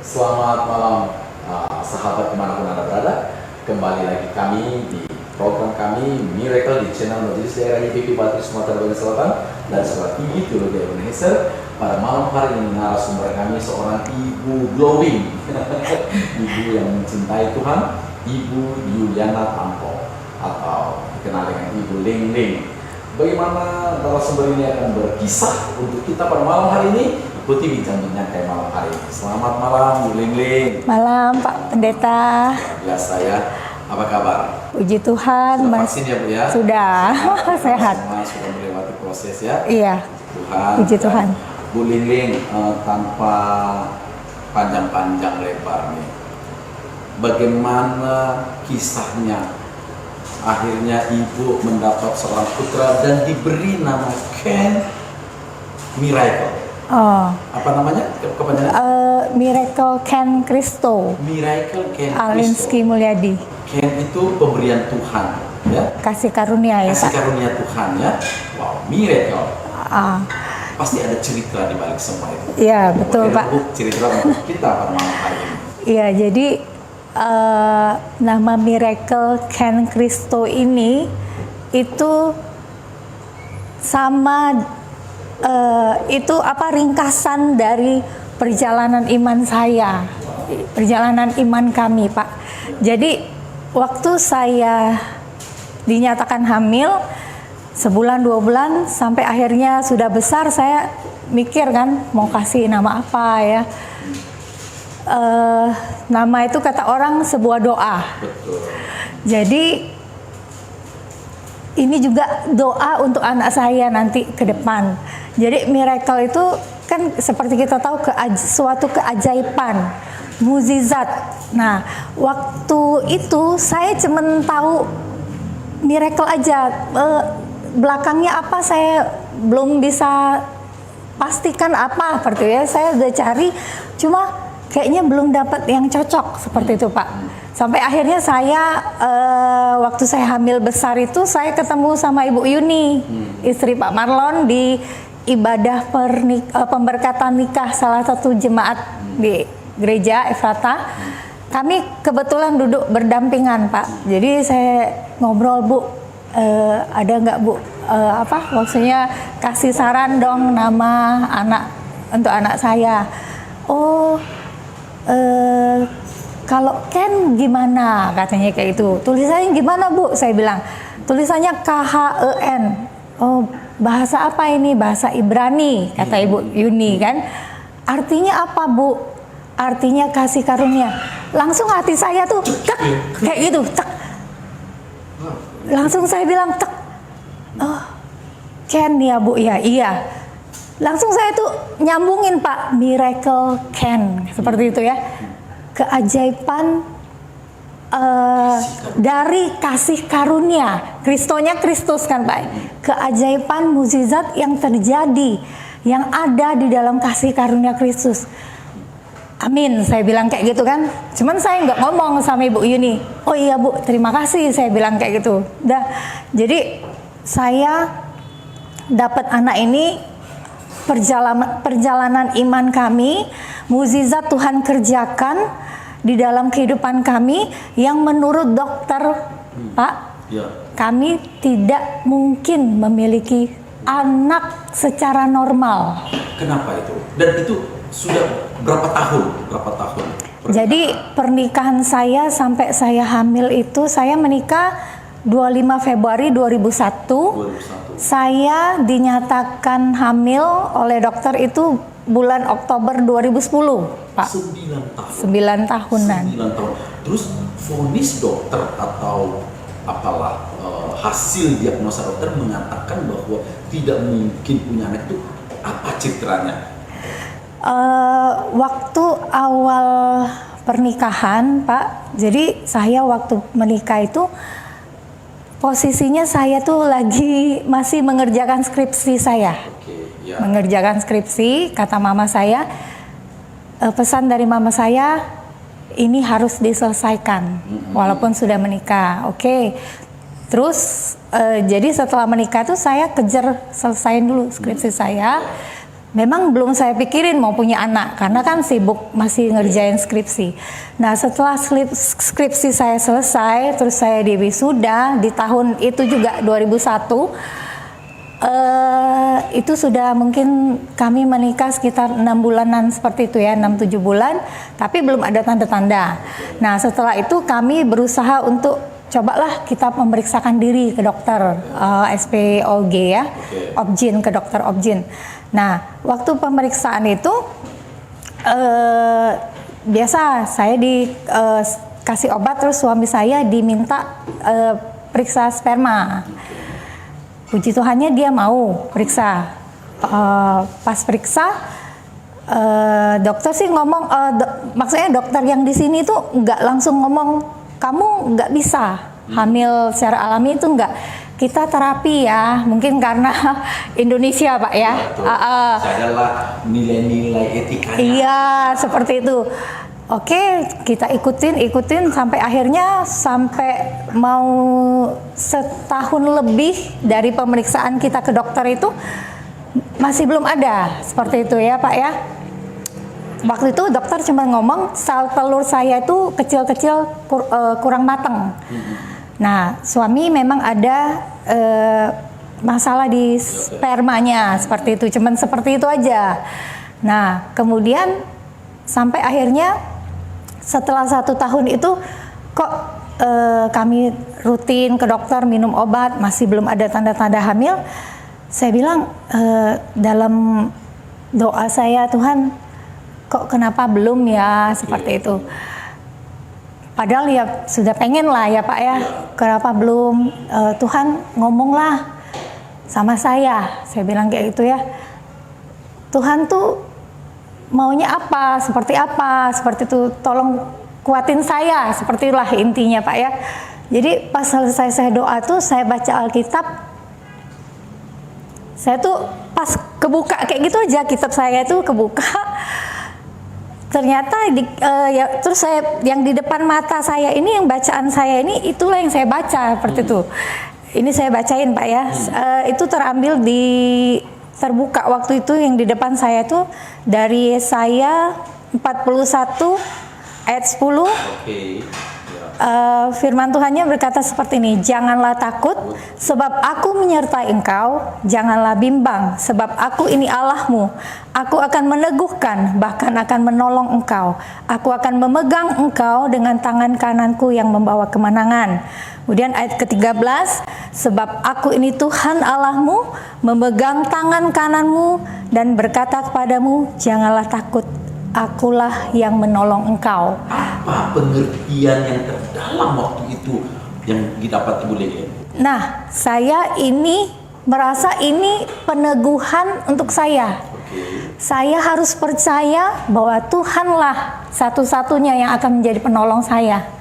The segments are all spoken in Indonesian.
Selamat malam sahabat dimanapun Anda berada. Kembali lagi kami di program kami Miracle di channel Majelis Daerah IPP Batri Sumatera Bagian Selatan dan Sekolah Tinggi Teologi Ebenezer. Pada malam hari ini narasumber kami seorang ibu glowing, ibu yang mencintai Tuhan, Ibu Yuliana Tampo atau dikenal dengan Ibu Ling Ling. Bagaimana narasumber ini akan berkisah untuk kita pada malam hari ini? Ikuti bincang-bincang kayak malam hari ini. Selamat malam Bu Ling Ling. Malam Pak Pendeta. Biasa ya. Apa kabar? Puji Tuhan. Sudah vaksin ya Bu ya? Sudah. Sehat. Semua sudah melewati proses ya? Iya. Tuhan. Puji Tuhan. Bu Ling Ling, tanpa panjang-panjang lebar nih, bagaimana kisahnya akhirnya Ibu mendapat seorang putra dan diberi nama Ken Miracle? Oh. Apa namanya? Kepanjangan? Miracle Ken Kristo. Miracle Ken Alinsky Kristo. Mulyadi. Ken itu pemberian Tuhan, ya? Kasih karunia ya Kasih Pak. karunia Tuhan ya. Wow, miracle. Ah. Pasti ada cerita di balik semua itu. Iya betul Oke, Pak. Bu, cerita untuk kita pada malam hari ini. Iya jadi nama Miracle Ken Kristo ini itu sama itu apa ringkasan dari perjalanan iman saya, perjalanan iman kami Pak. Jadi waktu saya dinyatakan hamil sebulan 2 bulan sampai akhirnya sudah besar, saya mikir kan mau kasih nama apa ya. Nama itu kata orang sebuah doa. Betul. Jadi ini juga doa untuk anak saya nanti ke depan. Jadi miracle itu kan seperti kita tahu suatu keajaiban, mukjizat. Nah, waktu itu saya cuma tahu miracle aja. Belakangnya apa saya belum bisa pastikan apa seperti ya. Saya udah cari, cuma kayaknya belum dapat yang cocok seperti itu Pak. Sampai akhirnya saya waktu saya hamil besar itu saya ketemu sama Ibu Yuni, istri Pak Marlon di ibadah pemberkatan nikah salah satu jemaat di gereja Efrata. Kami kebetulan duduk berdampingan Pak. Jadi saya ngobrol, Bu, ada nggak Bu apa maksudnya kasih saran dong nama anak untuk anak saya. Oh, kalau Ken gimana katanya kayak itu. Tulisannya gimana Bu? Saya bilang tulisannya KHEN. Oh, bahasa apa ini? Bahasa Ibrani kata Ibu Yuni kan. Artinya apa Bu? Artinya kasih karunia. Langsung hati saya tuh tek kayak gitu, tek. Langsung saya bilang tek. Oh, Ken ya Bu ya, iya. Langsung saya tuh nyambungin Pak, Miracle Ken seperti itu ya. Keajaiban dari kasih karunia. Kristonya Kristus kan Pak. Keajaiban mukjizat yang terjadi, yang ada di dalam kasih karunia Kristus. Amin, saya bilang kayak gitu kan. Cuman saya nggak ngomong sama Ibu Yuni. Oh iya Bu, terima kasih, saya bilang kayak gitu. Udah, jadi saya dapat anak ini perjalanan iman kami, mukjizat Tuhan kerjakan di dalam kehidupan kami yang menurut dokter Pak, Ya. kami tidak mungkin memiliki anak secara normal. Kenapa itu? Dan itu sudah berapa tahun? Jadi pernikahan saya sampai saya hamil itu, saya menikah 25 Februari 2001. Saya dinyatakan hamil oleh dokter itu bulan Oktober 2010, Pak. 9 tahun. 9 tahunan. 9 tahun. Terus vonis dokter atau apalah hasil diagnosa dokter mengatakan bahwa tidak mungkin punya anak itu apa ceritanya? Waktu awal pernikahan, Pak. Jadi saya waktu menikah itu posisinya saya tuh lagi masih mengerjakan skripsi saya. Ya. Mengerjakan skripsi, kata mama saya, pesan dari mama saya, ini harus diselesaikan, walaupun sudah menikah. Oke. Terus, jadi setelah menikah tuh saya kejar selesaiin dulu skripsi saya. Memang belum saya pikirin mau punya anak karena kan sibuk masih ngerjain skripsi. Nah setelah skripsi saya selesai, terus saya di wisuda di tahun itu juga 2001. Itu sudah mungkin kami menikah sekitar 6 bulanan seperti itu ya, 6-7 bulan, tapi belum ada tanda-tanda. Nah setelah itu kami berusaha untuk cobalah kita memeriksakan diri ke dokter, SPOG ya, Objin, ke dokter Objin. Nah waktu pemeriksaan itu biasa saya dikasih obat, terus suami saya diminta periksa sperma. Puji Tuhannya dia mau periksa. Pas periksa, dokter sih ngomong, maksudnya dokter yang di sini tuh nggak langsung ngomong kamu nggak bisa hamil secara alami, itu nggak. Kita terapi ya, mungkin karena Indonesia Pak ya. Adalah nilai-nilai etikanya. Iya seperti itu. Oke, kita ikutin sampai akhirnya sampai mau setahun lebih dari pemeriksaan kita ke dokter itu masih belum ada seperti itu ya Pak ya. Waktu itu dokter cuma ngomong sel telur saya itu kecil-kecil kurang matang. Nah suami memang ada masalah di spermanya seperti itu, cuman seperti itu aja. Nah kemudian sampai akhirnya setelah 1 tahun itu kok kami rutin ke dokter minum obat, masih belum ada tanda-tanda hamil. Saya bilang dalam doa saya, Tuhan kok kenapa belum ya, seperti itu. Padahal ya sudah pengen lah ya Pak ya, kenapa belum, Tuhan ngomonglah sama saya bilang kayak gitu ya. Tuhan tuh maunya apa, seperti itu, tolong kuatin saya, seperti itulah intinya Pak ya. Jadi pas selesai saya doa tuh, saya baca Alkitab, saya tuh pas kebuka kayak gitu aja, kitab saya tuh kebuka, ternyata ya, terus saya yang di depan mata saya ini, yang bacaan saya ini, itulah yang saya baca seperti itu. Ini saya bacain Pak ya, itu terambil terbuka waktu itu yang di depan saya tuh dari Yesaya 41 ayat 10. Firman Tuhannya berkata seperti ini, janganlah takut sebab aku menyertai engkau, janganlah bimbang sebab aku ini Allahmu, aku akan meneguhkan bahkan akan menolong engkau, aku akan memegang engkau dengan tangan kananku yang membawa kemenangan. Kemudian ayat ke-13, sebab aku ini Tuhan Allahmu, memegang tangan kananmu dan berkata kepadamu, janganlah takut, akulah yang menolong engkau. Apa pengertian yang terdalam waktu itu yang didapat Ibu Lege? Nah, saya ini merasa ini peneguhan untuk saya. Saya harus percaya bahwa Tuhanlah satu-satunya yang akan menjadi penolong saya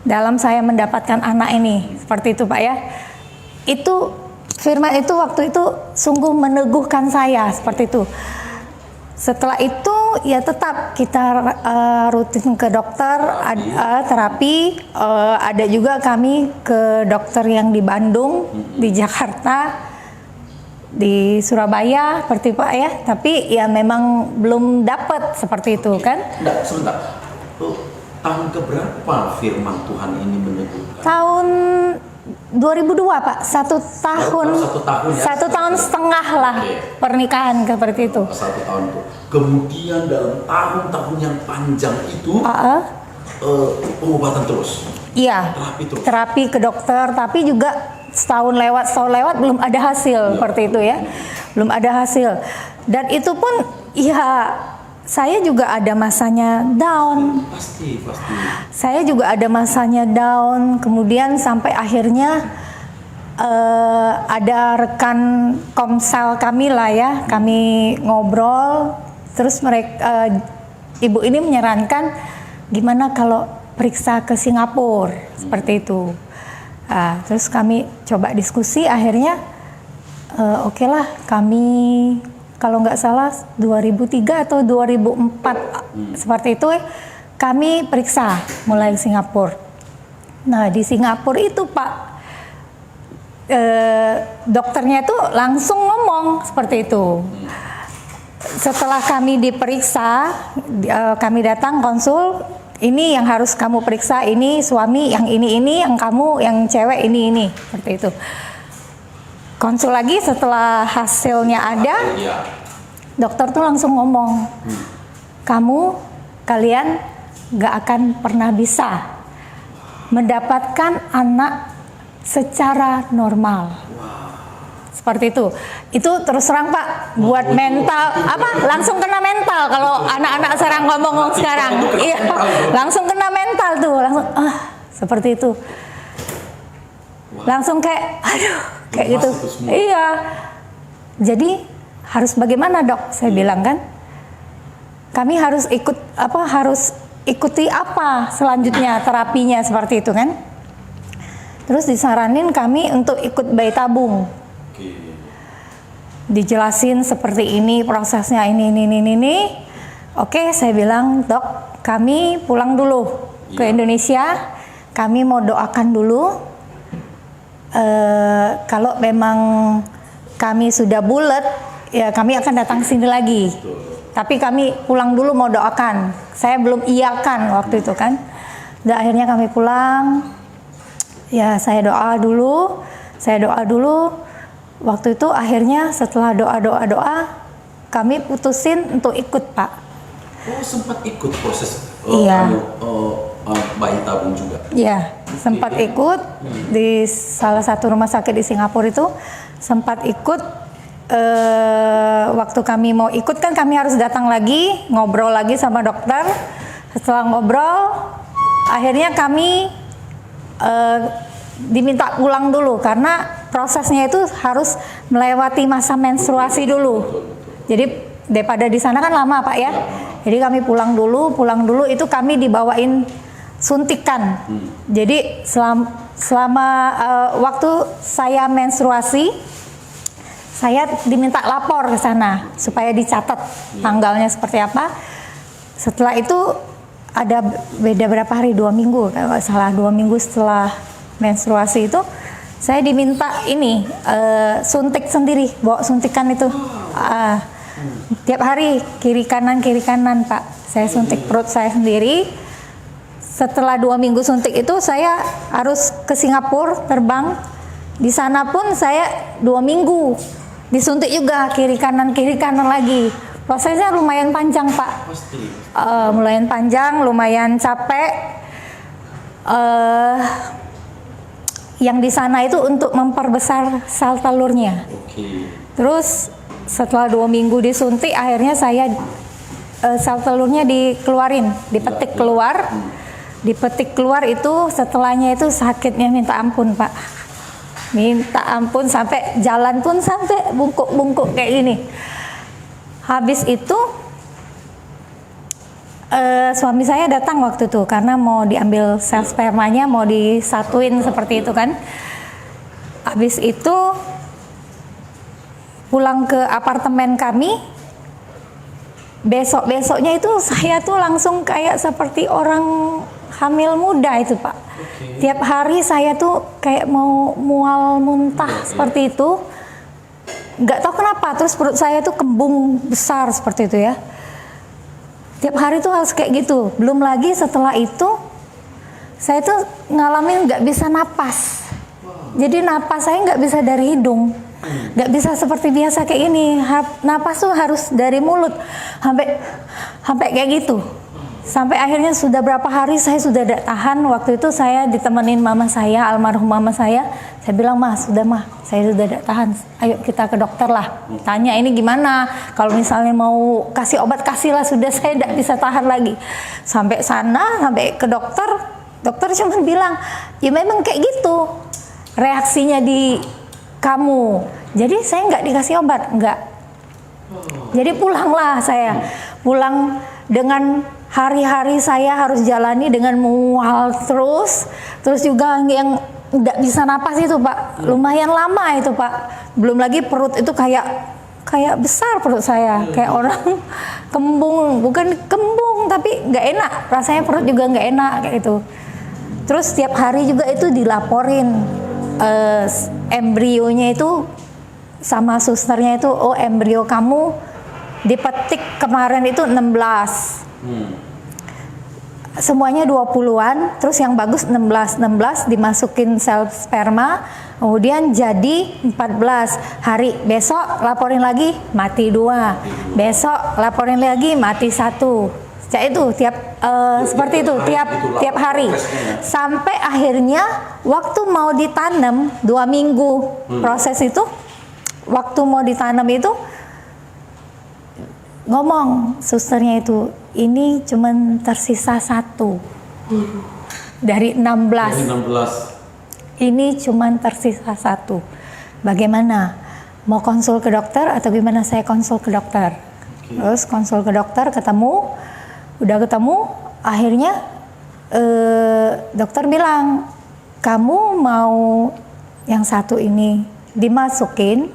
dalam saya mendapatkan anak ini, seperti itu Pak ya. Itu firman itu waktu itu sungguh meneguhkan saya seperti itu. Setelah itu ya tetap kita rutin ke dokter, terapi, ada juga kami ke dokter yang di Bandung, di Jakarta, di Surabaya, seperti Pak ya. Tapi ya memang belum dapat seperti itu kan. Enggak, sebentar. Tahun keberapa firman Tuhan ini meneguhkan? Tahun 2002 Pak, 1 tahun, ya, 1 tahun setengah lah pernikahan seperti itu. 1 tahun itu. Kemudian dalam tahun-tahun yang panjang itu pengobatan terus. Iya. Terapi ke dokter, tapi juga setahun lewat belum ada hasil seperti itu ya, belum ada hasil. Dan itu pun ya saya juga ada masanya down. Pasti. Saya juga ada masanya down. Kemudian sampai akhirnya ada rekan komsel kami lah ya, kami ngobrol. Terus mereka, ibu ini menyarankan gimana kalau periksa ke Singapura seperti itu. Terus kami coba diskusi, akhirnya oke lah kami, kalau nggak salah 2003 atau 2004 seperti itu kami periksa mulai Singapura. Nah di Singapura itu Pak, dokternya itu langsung ngomong seperti itu. setelah kami diperiksa, kami datang konsul, ini yang harus kamu periksa, ini suami, yang ini, yang kamu, yang cewek ini, seperti itu. Konsul lagi setelah hasilnya ada, dokter tuh langsung ngomong, kalian gak akan pernah bisa mendapatkan anak secara normal. Seperti itu. Itu terus terang Pak, buat mental langsung kena mental kalau anak-anak sekarang ngomong sekarang. Iya, langsung kena mental tuh, langsung seperti itu. Langsung kayak kayak gitu. Iya. Jadi harus bagaimana, Dok? Saya bilang kan. Kami harus ikuti apa selanjutnya terapinya seperti itu kan. Terus disaranin kami untuk ikut bayi tabung. Dijelasin seperti ini prosesnya ini. Oke, saya bilang, Dok, kami pulang dulu ke Indonesia. Kami mau doakan dulu. Kalau memang kami sudah bulat, ya kami akan datang sini lagi. Tapi kami pulang dulu mau doakan. Saya belum iyakan waktu itu kan. Dan akhirnya kami pulang. Ya saya doa dulu. Waktu itu akhirnya setelah doa, kami putusin untuk ikut Pak. Oh sempat ikut proses bayi tabung juga? Iya, sempat ikut di salah satu rumah sakit di Singapura itu. Sempat ikut, waktu kami mau ikut kan kami harus datang lagi, ngobrol lagi sama dokter. Setelah ngobrol, akhirnya kami diminta pulang dulu karena prosesnya itu harus melewati masa menstruasi dulu. Jadi daripada di sana kan lama Pak ya. Jadi kami pulang dulu itu kami dibawain suntikan. Jadi selama waktu saya menstruasi, saya diminta lapor ke sana supaya dicatat tanggalnya seperti apa. Setelah itu ada beda berapa hari, 2 minggu kalau nggak salah, 2 minggu setelah menstruasi itu saya diminta suntik sendiri, bawa suntikan itu tiap hari kiri kanan Pak, saya suntik perut saya sendiri. Setelah 2 minggu suntik itu saya harus ke Singapura terbang. Di sana pun saya 2 minggu disuntik juga kiri kanan lagi. Prosesnya lumayan panjang Pak, lumayan panjang, lumayan capek. Yang di sana itu untuk memperbesar sel telurnya. Terus setelah 2 minggu disuntik, akhirnya saya sel telurnya dikeluarin, dipetik keluar. Dipetik keluar itu setelahnya itu sakitnya minta ampun Pak. Minta ampun, sampai jalan pun sampai bungkuk-bungkuk kayak gini. Habis itu suami saya datang waktu itu karena mau diambil sel spermanya, mau disatuin seperti itu kan. Habis itu pulang ke apartemen kami. Besoknya itu saya tuh langsung kayak seperti orang hamil muda itu Pak. Tiap hari saya tuh kayak mau mual muntah seperti itu. Nggak tahu kenapa, terus perut saya tuh kembung besar seperti itu ya. Tiap hari tuh harus kayak gitu. Belum lagi setelah itu saya tuh ngalamin nggak bisa napas. Jadi napas saya nggak bisa dari hidung, nggak bisa seperti biasa kayak ini. Napas tuh harus dari mulut, sampai kayak gitu. Sampai akhirnya sudah berapa hari saya sudah tidak tahan. Waktu itu saya ditemenin mama saya, almarhum mama saya. Saya bilang, sudah saya sudah tidak tahan. Ayo kita ke dokter lah. Tanya ini gimana? Kalau misalnya mau kasih obat, kasihlah. Sudah saya tidak bisa tahan lagi. Sampai sana, sampai ke dokter. Dokter cuma bilang, ya memang kayak gitu reaksinya di kamu. Jadi saya nggak dikasih obat, nggak. Jadi pulanglah saya. Pulang dengan hari-hari saya harus jalani dengan mual terus juga yang nggak bisa napas itu Pak, lumayan lama itu Pak. Belum lagi perut itu kayak besar perut saya, kayak orang kembung, bukan kembung tapi nggak enak, rasanya perut juga nggak enak kayak itu. Terus setiap hari juga itu dilaporin embrionya itu sama susternya itu, oh embrio kamu dipetik kemarin itu 16. Semuanya 20-an, terus yang bagus 16 dimasukin sel sperma, kemudian jadi 14 hari, besok laporin lagi mati 2, besok laporin lagi mati 1. Sejak itu seperti itu tiap hari sampai akhirnya waktu mau ditanam 2 minggu proses itu, waktu mau ditanam itu ngomong susternya itu, ini cuman tersisa 1 dari 16. Ini cuman tersisa 1. Bagaimana? Mau konsul ke dokter atau gimana? Saya konsul ke dokter. Terus konsul ke dokter, udah ketemu, akhirnya dokter bilang, kamu mau yang 1 ini dimasukin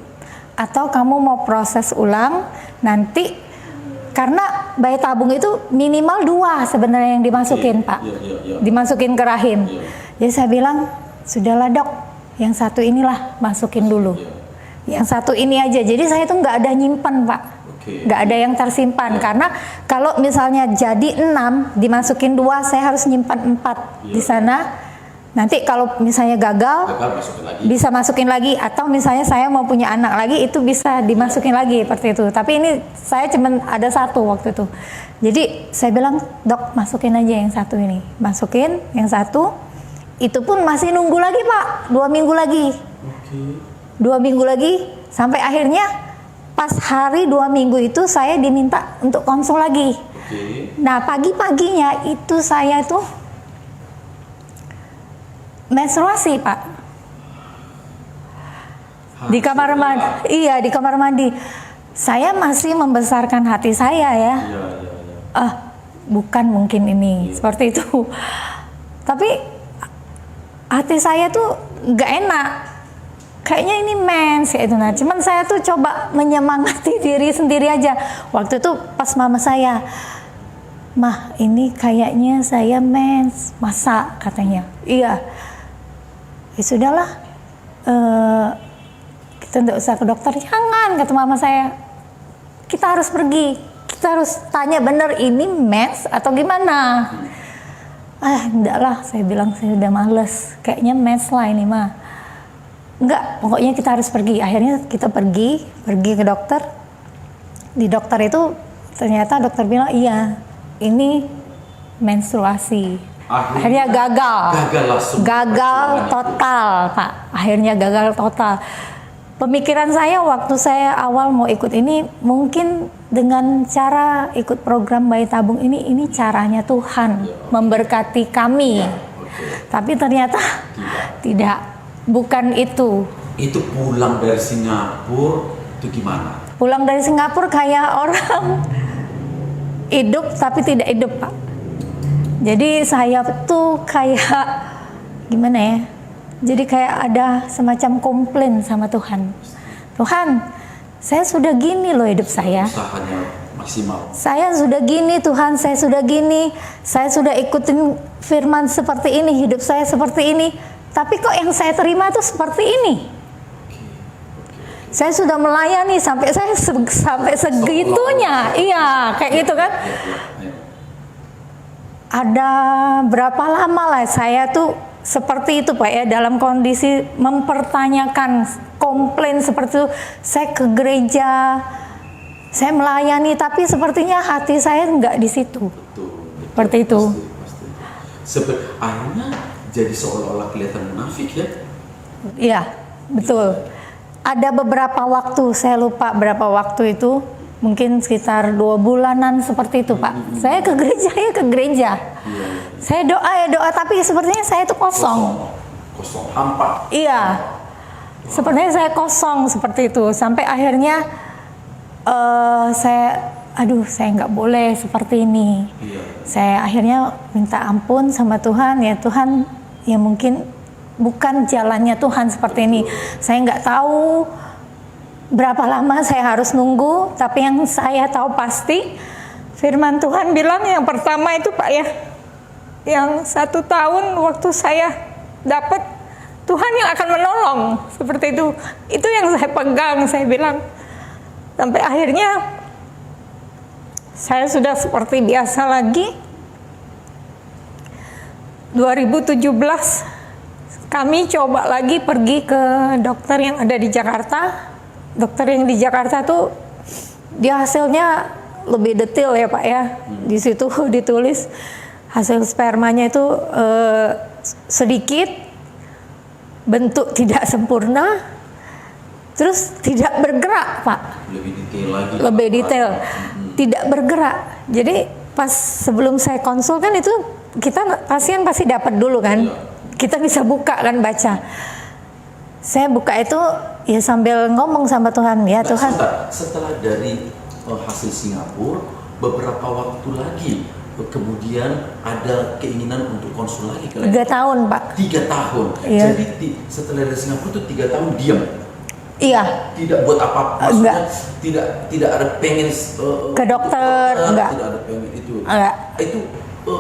atau kamu mau proses ulang nanti. Karena bayi tabung itu minimal 2 sebenarnya yang dimasukin, Pak. Dimasukin ke rahim. Jadi saya bilang, sudahlah dok, yang 1 inilah masukin dulu. Yang 1 ini aja. Jadi saya itu nggak ada nyimpan, Pak. Nggak ada yang tersimpan. Karena kalau misalnya jadi 6, dimasukin 2, saya harus nyimpan 4 di sana. Nanti kalau misalnya gagal bisa masukin lagi, atau misalnya saya mau punya anak lagi, itu bisa dimasukin lagi seperti itu. Tapi ini saya cuma ada 1 waktu itu. Jadi saya bilang, dok masukin aja yang 1 ini. Masukin yang 1, itu pun masih nunggu lagi Pak, 2 minggu lagi. 2 minggu lagi, sampai akhirnya pas hari 2 minggu itu saya diminta untuk konsul lagi. Nah pagi-paginya itu saya tuh menstruasi Pak, di kamar mandi. Iya, di kamar mandi. Saya masih membesarkan hati saya ya. Bukan mungkin ini seperti itu. Tapi hati saya tuh nggak enak. Kayaknya ini mens kayak itu. Nah, cuman saya tuh coba menyemangati diri sendiri aja. Waktu itu pas mama saya, mah ini kayaknya saya mens, masa katanya. Iya. Ya sudahlah, kita tidak usah ke dokter. Jangan, kata mama saya, kita harus pergi, kita harus tanya bener ini mens atau gimana. Enggak lah, saya bilang saya udah males, kayaknya mens lah ini mah. Enggak, pokoknya kita harus pergi. Akhirnya kita pergi ke dokter. Di dokter itu ternyata dokter bilang iya, ini menstruasi. Akhirnya gagal total Pak. Akhirnya gagal total. Pemikiran saya waktu saya awal mau ikut ini, mungkin dengan cara ikut program bayi tabung ini caranya Tuhan memberkati kami. Tapi ternyata tidak, bukan itu. Itu pulang dari Singapura itu gimana? Pulang dari Singapura kayak orang hidup tapi tidak hidup Pak. Jadi saya tuh kayak gimana ya? Jadi kayak ada semacam komplain sama Tuhan. Tuhan, saya sudah gini loh hidup saya. Usahanya maksimal. Saya sudah gini Tuhan, saya sudah gini. Saya sudah ikutin firman seperti ini, hidup saya seperti ini. Tapi kok yang saya terima tuh seperti ini? Saya sudah melayani sampai segitunya. Iya, kayak gitu kan. Ada berapa lama lah saya tuh seperti itu Pak ya, dalam kondisi mempertanyakan, komplain seperti itu. Saya ke gereja, saya melayani, tapi sepertinya hati saya nggak di situ. Seperti itu. Akhirnya jadi seolah-olah kelihatan munafik ya? Iya, betul. Ada beberapa waktu, saya lupa berapa waktu itu. Mungkin sekitar 2 bulanan seperti itu Pak. Saya ke gereja. Saya doa, tapi sepertinya saya itu kosong. Kosong, hampa. Iya, sepertinya saya kosong seperti itu. Sampai akhirnya saya nggak boleh seperti ini. Saya akhirnya minta ampun sama Tuhan. Ya Tuhan, ya mungkin bukan jalannya Tuhan seperti ini. Saya nggak tahu berapa lama saya harus nunggu, tapi yang saya tahu pasti firman Tuhan bilang yang pertama itu Pak ya, yang 1 tahun waktu saya dapat, Tuhan yang akan menolong, seperti itu yang saya pegang. Saya bilang sampai akhirnya saya sudah seperti biasa lagi. 2017 kami coba lagi pergi ke dokter yang ada di Jakarta. Dokter yang di Jakarta tuh dia hasilnya lebih detail ya Pak ya. Di situ ditulis hasil spermanya itu sedikit, bentuk tidak sempurna, terus tidak bergerak Pak. Lebih detail lagi. Lebih detail, tidak bergerak. Jadi pas sebelum saya konsul kan itu kita pasien pasti dapat dulu kan. Iya. Kita bisa buka kan, baca. Saya buka itu ya sambil ngomong sama Tuhan, ya Tuhan. Setelah dari hasil Singapura, beberapa waktu lagi kemudian ada keinginan untuk konsul lagi ke 3 tahun Pak. 3 tahun. Iya. Jadi setelah dari Singapura itu 3 tahun diam. Iya. Tidak buat apa-apa. Maksudnya tidak ada pengen Ke dokter, enggak. Tidak ada pengen itu. Enggak.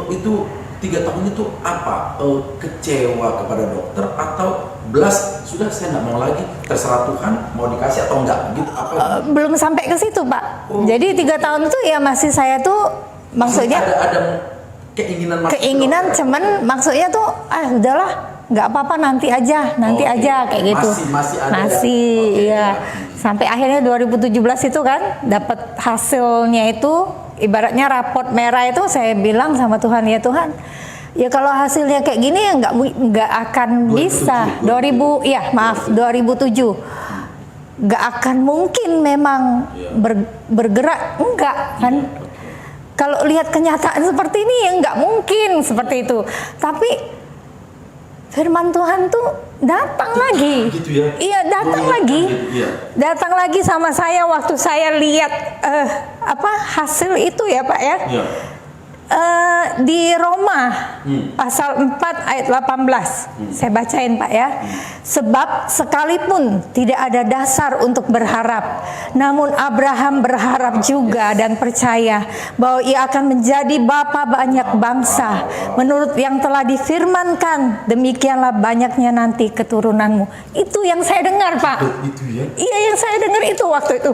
Itu 3 tahun itu apa? Kecewa kepada dokter atau belas sudah saya nggak mau lagi, terserah Tuhan mau dikasih atau enggak gitu apa? Belum sampai ke situ Pak. Oh. Jadi 3 tahun itu ya masih saya tuh maksudnya ada keinginan masuk keinginan, dokter. cuman maksudnya tuh udahlah, nggak apa-apa, nanti aja Oke. kayak gitu. Masih ada. Masih, Oke. iya. Sampai akhirnya 2017 itu kan dapat hasilnya itu, ibaratnya raport merah itu. Saya bilang sama Tuhan, ya Tuhan, ya kalau hasilnya kayak gini ya nggak akan 2007, bisa. 2007 nggak akan mungkin memang bergerak, enggak kan. Kalau lihat kenyataan seperti ini ya nggak mungkin seperti itu. Tapi firman Tuhan tuh datang lagi. Gitu ya? Iya, datang lagi. Iya. Datang lagi sama saya waktu saya lihat hasil itu ya Pak ya. Iya. Di Roma pasal 4 ayat 18 saya bacain Pak ya. Sebab sekalipun tidak ada dasar untuk berharap, namun Abraham berharap juga dan percaya bahwa ia akan menjadi bapa banyak bangsa, menurut yang telah difirmankan, demikianlah banyaknya nanti keturunanmu. Itu yang saya dengar Pak. Itu ya. Iya, yang saya dengar itu waktu itu.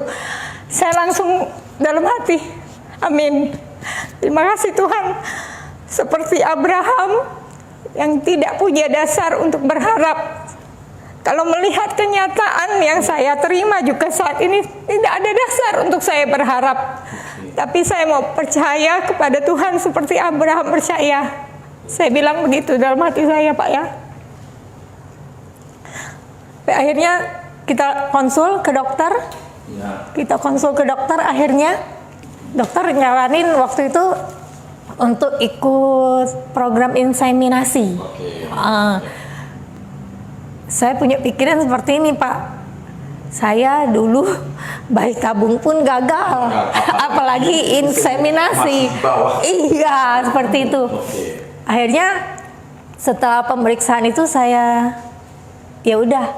Saya langsung dalam hati, amin. Terima kasih Tuhan. Seperti Abraham yang tidak punya dasar untuk berharap. Kalau melihat kenyataan yang saya terima juga saat ini, tidak ada dasar untuk saya berharap. Tapi saya mau percaya kepada Tuhan seperti Abraham percaya. Saya bilang begitu dalam hati saya Pak ya. Sampai akhirnya kita konsul ke dokter. Ya. Kita konsul ke dokter, akhirnya dokter nyaranin waktu itu untuk ikut program inseminasi. Oke. Saya punya pikiran seperti ini Pak. Saya dulu bayi tabung pun gagal, apalagi inseminasi. Masih bawah. Iya, seperti itu. Oke. Akhirnya setelah pemeriksaan itu saya ya udah,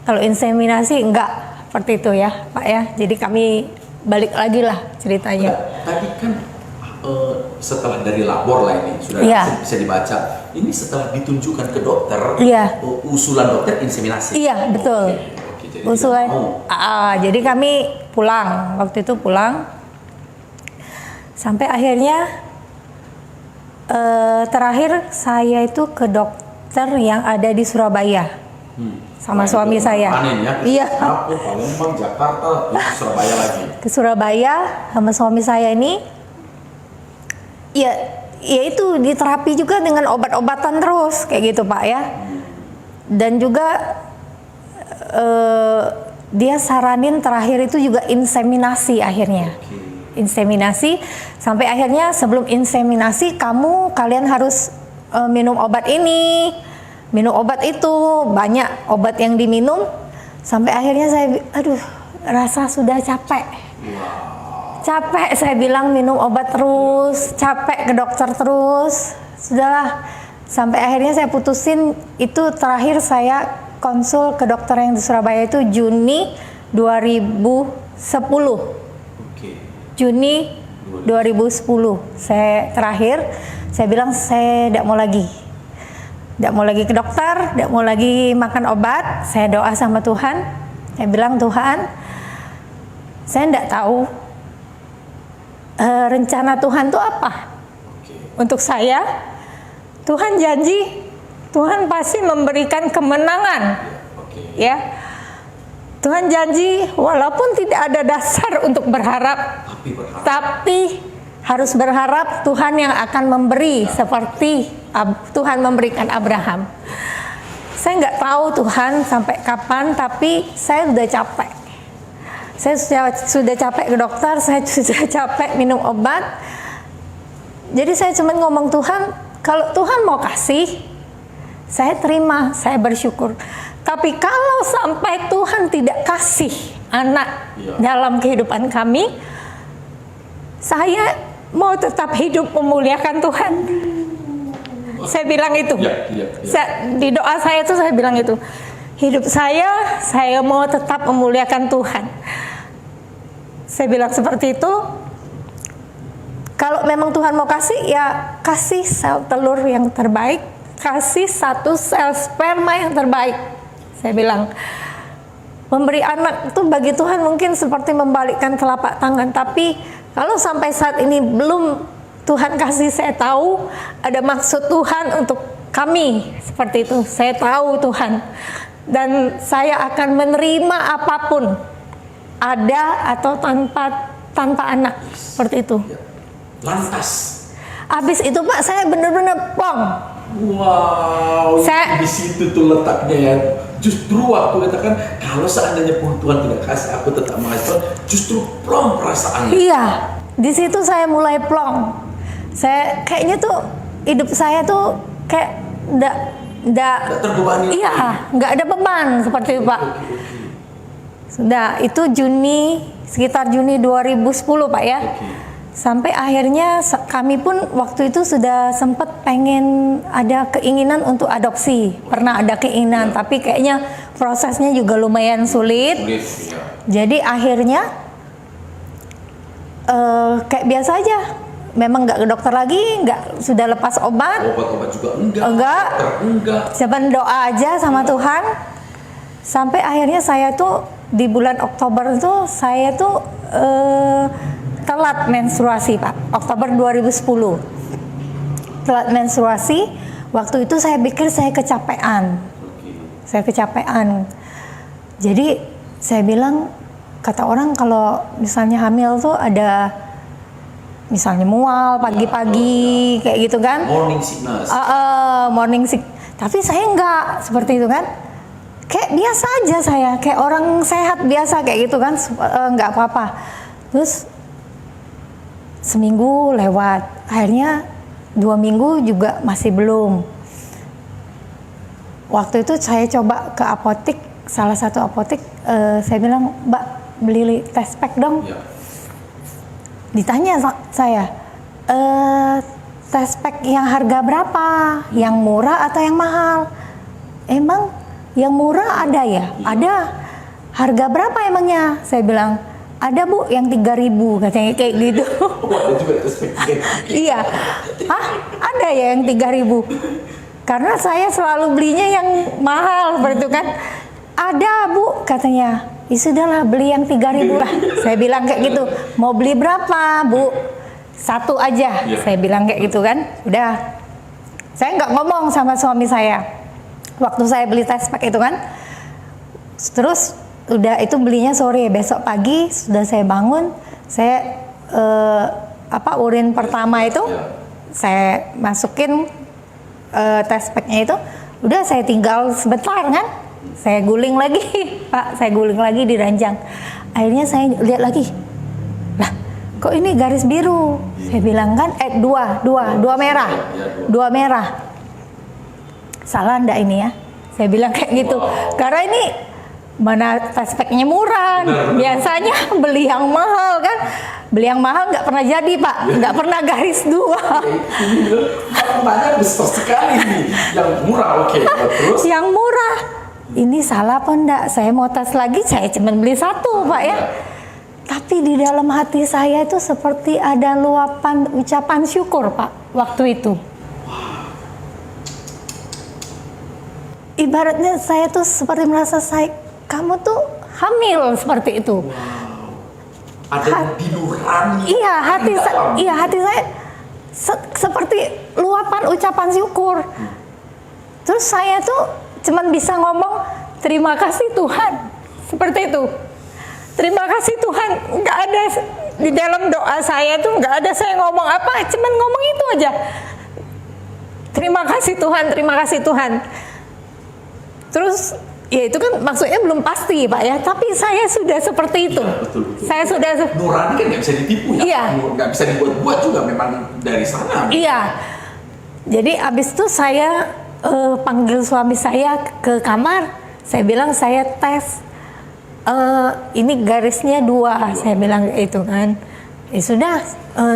kalau inseminasi enggak, seperti itu ya Pak ya. Jadi kami balik lagi lah ceritanya. Tadi kan setelah dari labor lah ini sudah Iya. bisa dibaca. Ini setelah ditunjukkan ke dokter, Iya. usulan dokter inseminasi. Iya, betul. Oke, jadi Usulan. tidak mau. Jadi kami pulang, waktu itu pulang. Sampai akhirnya terakhir saya itu ke dokter yang ada di Surabaya. Sama suami saya. Panen ya. Iya. Singapura, Palembang, Jakarta, terus Surabaya lagi. Ke Surabaya sama suami saya ini. Ya itu diterapi juga dengan obat-obatan terus kayak gitu Pak ya. Dan juga dia saranin terakhir itu juga inseminasi akhirnya. Inseminasi sampai akhirnya sebelum inseminasi kalian harus minum obat ini, minum obat itu, banyak obat yang diminum sampai akhirnya saya rasa sudah capek. Capek, saya bilang minum obat terus, capek ke dokter terus. Sudahlah, sampai akhirnya saya putusin itu. Terakhir saya konsul ke dokter yang di Surabaya itu Juni 2010. Juni 2010 saya terakhir, saya bilang saya tidak mau lagi ke dokter, tidak mau lagi makan obat. Saya doa sama Tuhan, saya bilang Tuhan, saya tidak tahu rencana Tuhan itu apa untuk saya. Tuhan janji, Tuhan pasti memberikan kemenangan, ya. Tuhan janji walaupun tidak ada dasar untuk berharap, tapi harus berharap Tuhan yang akan memberi seperti Tuhan memberikan Abraham. Saya nggak tahu Tuhan sampai kapan, tapi saya sudah capek. Saya sudah capek ke dokter, saya sudah capek minum obat. Jadi saya cuma ngomong, Tuhan, kalau Tuhan mau kasih, saya terima, saya bersyukur. Tapi kalau sampai Tuhan tidak kasih anak dalam kehidupan kami, saya mau tetap hidup memuliakan Tuhan. Saya bilang itu. Di doa saya itu saya bilang itu. Hidup saya mau tetap memuliakan Tuhan. Saya bilang seperti itu. Kalau memang Tuhan mau kasih, ya kasih sel telur yang terbaik, kasih 1 sel sperma yang terbaik. Saya bilang, memberi anak itu bagi Tuhan mungkin seperti membalikkan telapak tangan. Tapi kalau sampai saat ini belum Tuhan kasih, saya tahu ada maksud Tuhan untuk kami seperti itu. Saya tahu Tuhan, dan saya akan menerima apapun, ada atau tanpa anak, seperti itu. Lantas, habis itu Pak, saya benar-benar plong. Wow, di situ tuh letaknya ya. Justru waktu katakan kalau seandainya pun Tuhan tidak kasih, aku tetap mengasihi, justru plong perasaannya. Iya, di situ saya mulai plong. Saya kayaknya tuh hidup saya tuh kayak nggak terbebani. Iya, nggak ada beban seperti itu Pak. Sudah, itu sekitar Juni 2010 Pak ya. Sampai akhirnya kami pun waktu itu sudah sempat pengen ada keinginan untuk adopsi. Pernah ada keinginan, tapi kayaknya prosesnya juga lumayan sulit. Jadi akhirnya kayak biasa aja. Memang nggak ke dokter lagi, sudah lepas obat. Obat-obat juga enggak. Cuman doa aja sama Tuhan. Sampai akhirnya saya tuh di bulan Oktober tuh saya tuh telat menstruasi Pak, Oktober 2010. Telat menstruasi, waktu itu saya pikir saya kecapean. Jadi saya bilang, kata orang kalau misalnya hamil tuh ada misalnya mual pagi-pagi kayak gitu kan. Morning sickness. Morning sick. Tapi saya enggak seperti itu kan. Kayak biasa aja saya, kayak orang sehat biasa kayak gitu kan, enggak apa-apa. Terus seminggu lewat, akhirnya 2 minggu juga masih belum. Waktu itu saya coba ke apotek, salah satu apotek, saya bilang, Mbak beli test pack dong. Ditanya saya, test pack yang harga berapa? Yang murah atau yang mahal? Emang yang murah ada ya? Ada. Harga berapa emangnya? Saya bilang, ada Bu, yang 3.000 katanya kayak gitu. Iya. Hah? Ada ya yang 3.000? Karena saya selalu belinya yang mahal seperti itu kan. Ada Bu katanya. Ya sudahlah, beli yang 3.000 lah. Saya bilang kayak gitu. Mau beli berapa Bu? 1 aja. Saya bilang kayak gitu kan. Udah. Saya nggak ngomong sama suami saya. Waktu saya beli test pack itu kan. Terus udah itu belinya sore, besok pagi sudah saya bangun, saya urin pertama itu saya masukin test packnya itu, udah saya tinggal sebentar kan, saya guling lagi Pak, saya guling lagi di ranjang. Akhirnya saya lihat lagi, lah kok ini garis biru? Saya bilang kan, dua merah. Salah ndak ini ya? Saya bilang kayak gitu. Karena ini mana test packnya murah, biasanya beli yang mahal kan, beli yang mahal nggak pernah jadi Pak, nggak pernah garis 2. Banyak besar sekali nih, yang murah terus. Yang murah, ini salah apa enggak? Saya mau tes lagi, saya cuma beli 1 Pak ya. Tapi di dalam hati saya itu seperti ada luapan ucapan syukur Pak waktu itu. Ibaratnya saya tuh seperti merasa kamu tuh hamil seperti itu. Ada di nurani. Iya, hati saya seperti luapan ucapan syukur. Terus saya tuh cuman bisa ngomong terima kasih Tuhan, seperti itu. Terima kasih Tuhan. Nggak ada di dalam doa saya tuh nggak ada saya ngomong apa, cuman ngomong itu aja. Terima kasih Tuhan, terima kasih Tuhan. Terus ya itu kan maksudnya belum pasti Pak ya, tapi saya sudah seperti itu. Iya, betul. Saya sudah nurani kan nggak bisa ditipu ya. Iya. Nggak bisa dibuat-buat juga, memang dari sana. Iya. Jadi abis itu saya panggil suami saya ke kamar. Saya bilang saya tes. Ini garisnya 2. Saya bilang itu kan. Ya sudah,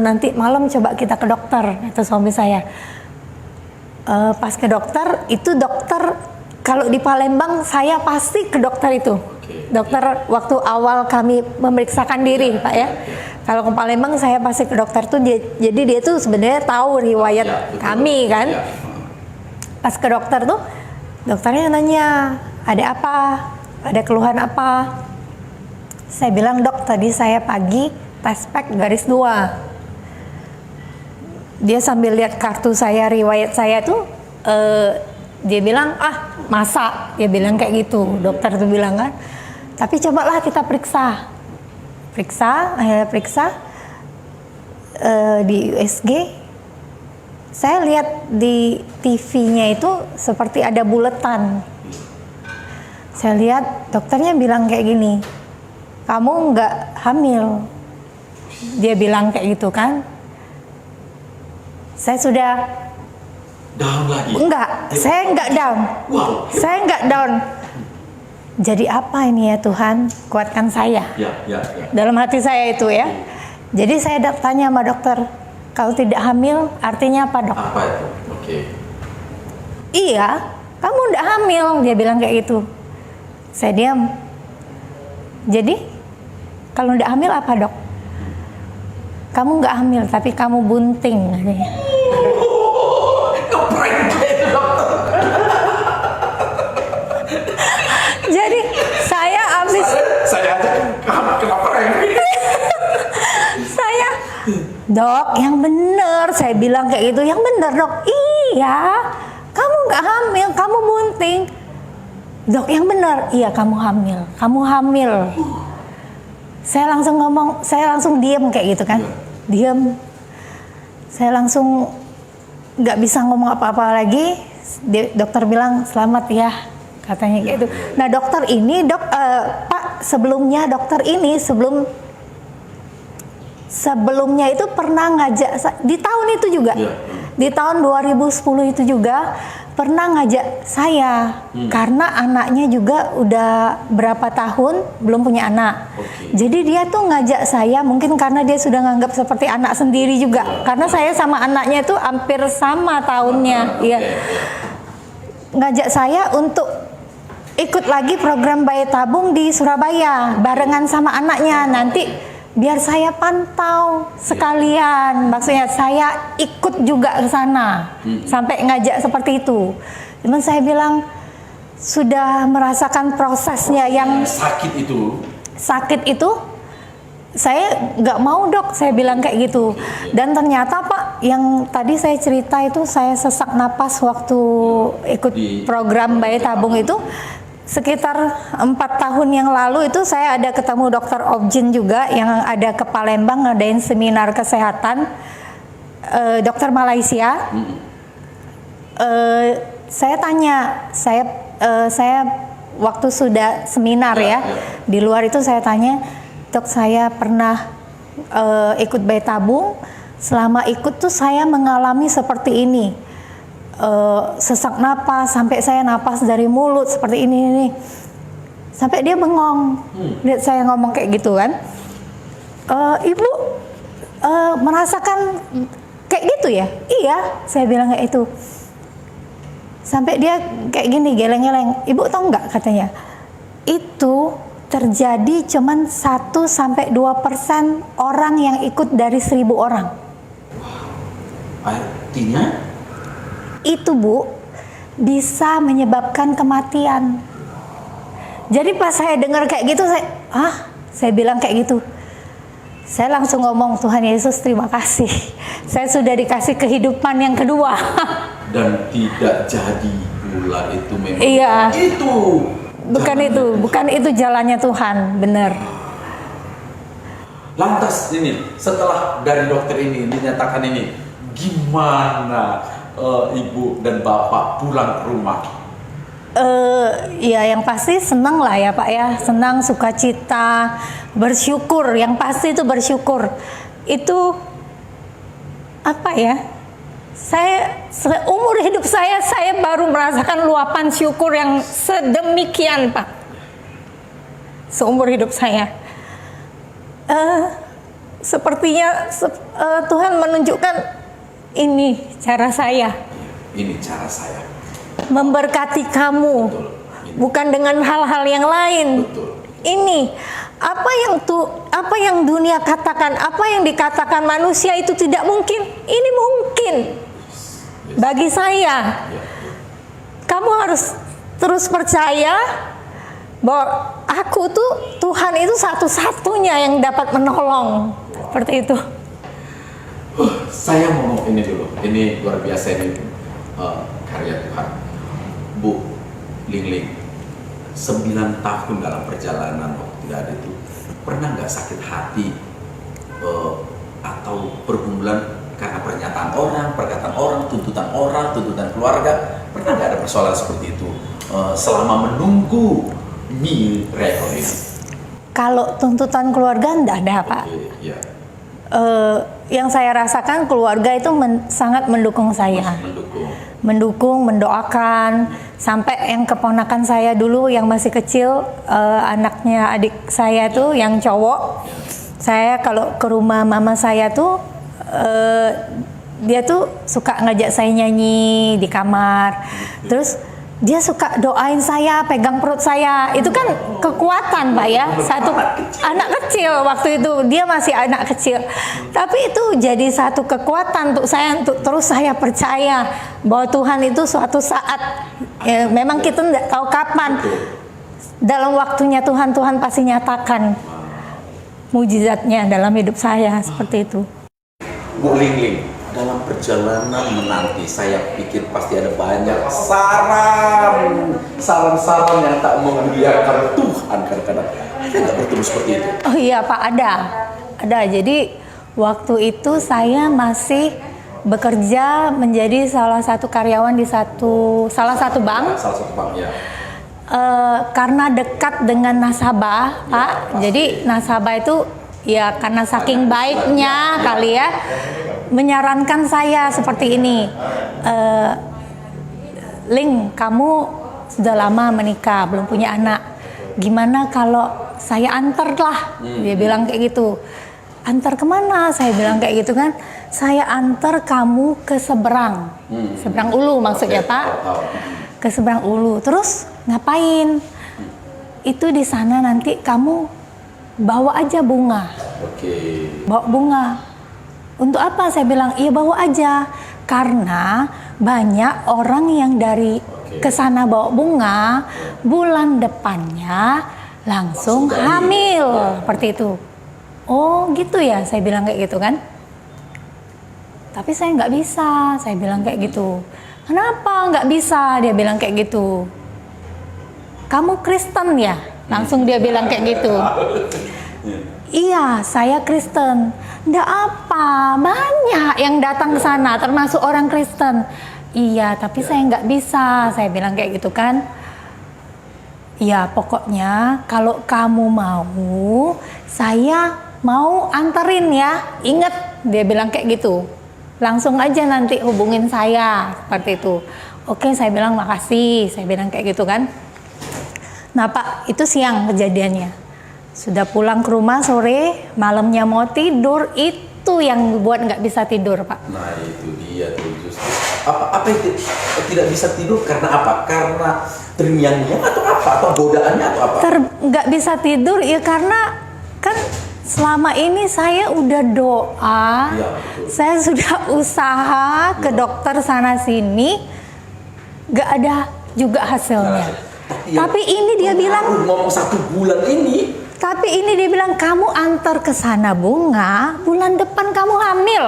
nanti malam coba kita ke dokter, kata suami saya. Pas ke dokter, itu dokter kalau di Palembang saya pasti ke dokter itu. Dokter waktu awal kami memeriksakan diri, Pak ya. Kalau ke Palembang saya pasti ke dokter tuh jadi dia tuh sebenarnya tahu riwayat kami kan. Pas ke dokter tuh dokternya nanya, "Ada apa? Ada keluhan apa?" Saya bilang, "Dok, tadi saya pagi tes pack garis 2." Dia sambil lihat kartu saya, riwayat saya tuh dia bilang, "Masa?" Dia bilang kayak gitu. Dokter tuh bilang kan. Tapi cobalah kita periksa di USG. Saya lihat di TV-nya itu seperti ada buletan. Saya lihat dokternya bilang kayak gini, "Kamu nggak hamil." Dia bilang kayak gitu kan. Saya sudah down lagi. Saya nggak down. Wow. Saya nggak down. Jadi apa ini ya Tuhan, kuatkan saya. Ya. Dalam hati saya itu ya. Jadi saya tanya sama dokter, kalau tidak hamil artinya apa dok? Apa itu? Oke. Iya, kamu udah hamil, dia bilang kayak gitu. Saya diam. Jadi kalau udah hamil apa dok? Kamu nggak hamil, tapi kamu bunting. Jadi saya habis. Saya aja kenapa ini? Saya, "Dok, yang bener." Saya bilang kayak gitu, "Yang bener dok." "Iya, kamu nggak hamil, kamu bunting." "Dok, yang bener." "Iya, kamu hamil, kamu hamil." Saya langsung ngomong, saya langsung diem kayak gitu kan, diem. Saya langsung nggak bisa ngomong apa-apa lagi. Dokter bilang, "Selamat ya," katanya kayak gitu. Nah dokter ini, Pak, sebelumnya dokter ini sebelumnya itu pernah ngajak di tahun itu juga, di tahun 2010 itu juga pernah ngajak saya karena anaknya juga udah berapa tahun belum punya anak. Jadi dia tuh ngajak saya mungkin karena dia sudah nganggap seperti anak sendiri juga, karena saya sama anaknya itu hampir sama tahunnya. Iya. Ngajak saya untuk ikut lagi program bayi tabung di Surabaya barengan sama anaknya, nanti biar saya pantau sekalian, maksudnya saya ikut juga ke sana, sampai ngajak seperti itu. Cuman saya bilang sudah merasakan prosesnya yang sakit itu, saya nggak mau dok, saya bilang kayak gitu. Dan ternyata Pak, yang tadi saya cerita itu saya sesak napas waktu ikut program bayi tabung itu. Sekitar 4 tahun yang lalu itu saya ada ketemu dokter Objin juga yang ada ke Palembang ngadain seminar kesehatan, dokter Malaysia. Saya tanya, saya waktu sudah seminar ya, di luar itu saya tanya, "Dok, saya pernah ikut bayi tabung, selama ikut tuh saya mengalami seperti ini. Sesak napas, sampai saya napas dari mulut seperti ini. Sampai dia bengong, lihat saya ngomong kayak gitu kan. "Ibu merasakan kayak gitu ya?" "Iya," saya bilang kayak itu. Sampai dia kayak gini, geleng-geleng. "Ibu tahu nggak," katanya, "itu terjadi cuman 1-2% orang yang ikut dari 1000 orang. Artinya? Itu Bu, bisa menyebabkan kematian." Jadi pas saya dengar kayak gitu, saya bilang kayak gitu, Saya langsung ngomong, Tuhan Yesus terima kasih. Saya sudah dikasih kehidupan yang kedua. Dan tidak jadi pula itu memang. Iya. Itu. Bukan itu jalannya Tuhan, benar. Lantas ini, setelah dari dokter ini dinyatakan ini, gimana ibu dan bapak pulang ke rumah? Ya yang pasti senang lah ya Pak ya, senang, sukacita, bersyukur. Yang pasti itu bersyukur. Itu apa ya? Saya seumur hidup saya baru merasakan luapan syukur yang sedemikian Pak. Seumur hidup saya. Sepertinya Tuhan menunjukkan ini cara saya. Ini cara saya. Memberkati kamu. Betul. Bukan dengan hal-hal yang lain. Betul. Ini apa yang dunia katakan, apa yang dikatakan manusia itu tidak mungkin. Ini mungkin bagi saya. Kamu harus terus percaya bahwa aku tuh, Tuhan itu satu-satunya yang dapat menolong. Seperti itu. Saya mau ini dulu. Ini luar biasa ini karya Tuhan. Bu Ling, 9 tahun dalam perjalanan waktu tidak ada itu, pernah nggak sakit hati atau pergumulan karena pernyataan orang, perkataan orang, tuntutan keluarga? Pernah nggak ada persoalan seperti itu selama menunggu miracle ini? Kalau tuntutan keluarga enggak ada Pak. Ya. Yang saya rasakan keluarga itu sangat mendukung saya. Mendukung, mendoakan, sampai yang keponakan saya dulu yang masih kecil, anaknya adik saya tuh yang cowok, saya kalau ke rumah mama saya tuh, dia tuh suka ngajak saya nyanyi di kamar, terus dia suka doain saya, pegang perut saya. Itu kan kekuatan Pak ya. Satu anak kecil waktu itu, dia masih anak kecil. Tapi itu jadi satu kekuatan untuk saya, untuk terus saya percaya bahwa Tuhan itu suatu saat, ya, memang kita tidak tahu kapan, dalam waktunya Tuhan pasti nyatakan mujizatnya dalam hidup saya. Seperti itu. Bu Ling, dalam perjalanan menanti, saya pikir pasti ada banyak saran-saran yang tak memuliakan Tuhan kadang-kadang. Ada nggak bertemu seperti itu? Oh iya Pak, ada. Jadi waktu itu saya masih bekerja menjadi salah satu karyawan di salah satu bank. Salah satu bank ya. Karena dekat dengan nasabah Pak, jadi nasabah itu ya karena saking baiknya kali ya, menyarankan saya seperti ini, Ling, kamu sudah lama menikah, belum punya anak, gimana kalau saya antar lah? Dia bilang kayak gitu. Antar kemana? Saya bilang kayak gitu kan, saya antar kamu ke seberang, seberang Ulu maksudnya Pak, ke seberang Ulu. Terus ngapain? Itu di sana nanti kamu bawa aja bunga. Bawa bunga. Untuk apa? Saya bilang, iya bawa aja. Karena banyak orang yang dari kesana bawa bunga, bulan depannya langsung hamil. Seperti itu. Oh gitu ya, saya bilang kayak gitu kan. Tapi saya nggak bisa, saya bilang kayak gitu. Kenapa nggak bisa? Dia bilang kayak gitu. Kamu Kristen ya? Langsung dia bilang kayak gitu. Iya, saya Kristen. Nggak apa, banyak yang datang ke sana, termasuk orang Kristen. Iya, tapi saya nggak bisa, saya bilang kayak gitu kan. Iya, pokoknya kalau kamu mau, saya mau anterin ya. Ingat, dia bilang kayak gitu. Langsung aja nanti hubungin saya, seperti itu. Oke, saya bilang makasih, saya bilang kayak gitu kan. Nah Pak, itu siang kejadiannya. Sudah pulang ke rumah sore, malamnya mau tidur, itu yang buat nggak bisa tidur Pak. Nah itu dia tuh justru. Apa itu tidak bisa tidur karena apa? Karena terngiang-ngiang atau apa? Atau godaannya atau apa? Nggak bisa tidur ya karena kan selama ini saya udah doa, Ya, saya sudah usaha ke dokter sana sini, nggak ada juga hasilnya. Nah, tapi ini dia bilang ngomong 1 bulan ini Tapi ini dia bilang kamu antar ke sana bunga, bulan depan kamu hamil.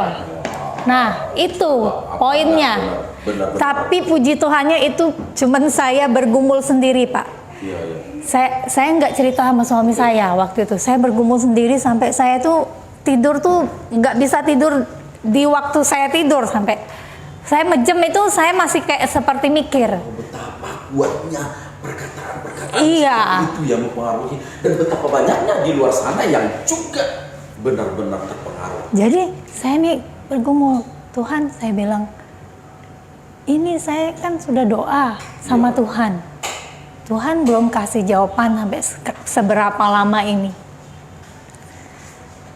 Nah, itu poinnya. Benar. Tapi puji Tuhannya itu cuman saya bergumul sendiri, Pak. Iya. Saya nggak cerita sama suami saya waktu itu. Saya bergumul sendiri sampai saya tuh tidur tuh nggak bisa tidur di waktu saya tidur, sampai saya mejem itu saya masih kayak seperti mikir. Betapa kuatnya perkataan-perkataan Iya. itu yang mempengaruhi, dan betapa banyaknya di luar sana yang juga benar-benar terpengaruh. Jadi saya nih bergumul, Tuhan, saya bilang, ini saya kan sudah doa sama Tuhan. Tuhan belum kasih jawaban sampai seberapa lama ini.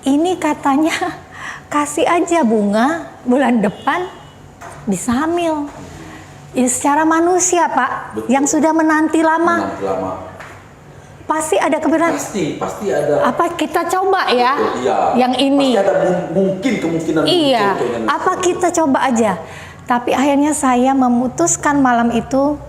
Ini katanya kasih aja bunga, bulan depan bisa hamil. Ya, secara manusia, Pak, Betul. yang sudah menanti lama, Menanti lama. pasti ada kebenaran. Pasti ada. Apa kita coba ya? Iya. Yang ini. Pasti ada mungkin kemungkinan. Iya. contohnya. Apa kita coba aja? Tapi akhirnya saya memutuskan malam itu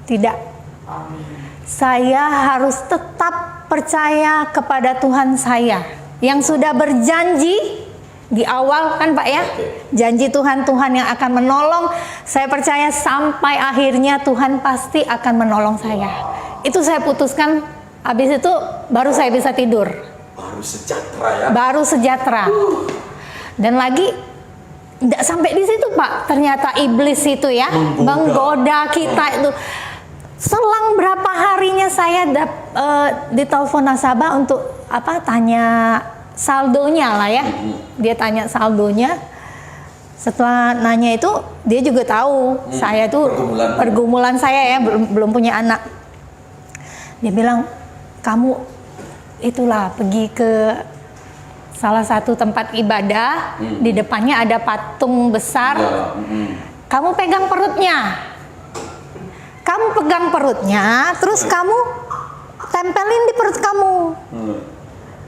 tidak. Amin. Saya harus tetap percaya kepada Tuhan saya yang sudah berjanji di awal, kan Pak ya, janji Tuhan yang akan menolong. Saya percaya sampai akhirnya Tuhan pasti akan menolong saya. Itu saya putuskan. Habis itu baru saya bisa tidur. Baru sejahtera ya. Baru sejahtera. Dan lagi tidak sampai di situ, Pak. Ternyata iblis itu ya menggoda kita itu. Selang berapa harinya saya ditelepon nasabah untuk tanya saldonya lah ya. Dia tanya saldonya. Setelah nanya itu dia juga tahu saya tuh pergumulan saya ya, belum punya anak. Dia bilang, kamu itulah pergi ke salah satu tempat ibadah, di depannya ada patung besar. Kamu pegang perutnya. Kamu pegang perutnya, terus kamu tempelin di perut kamu.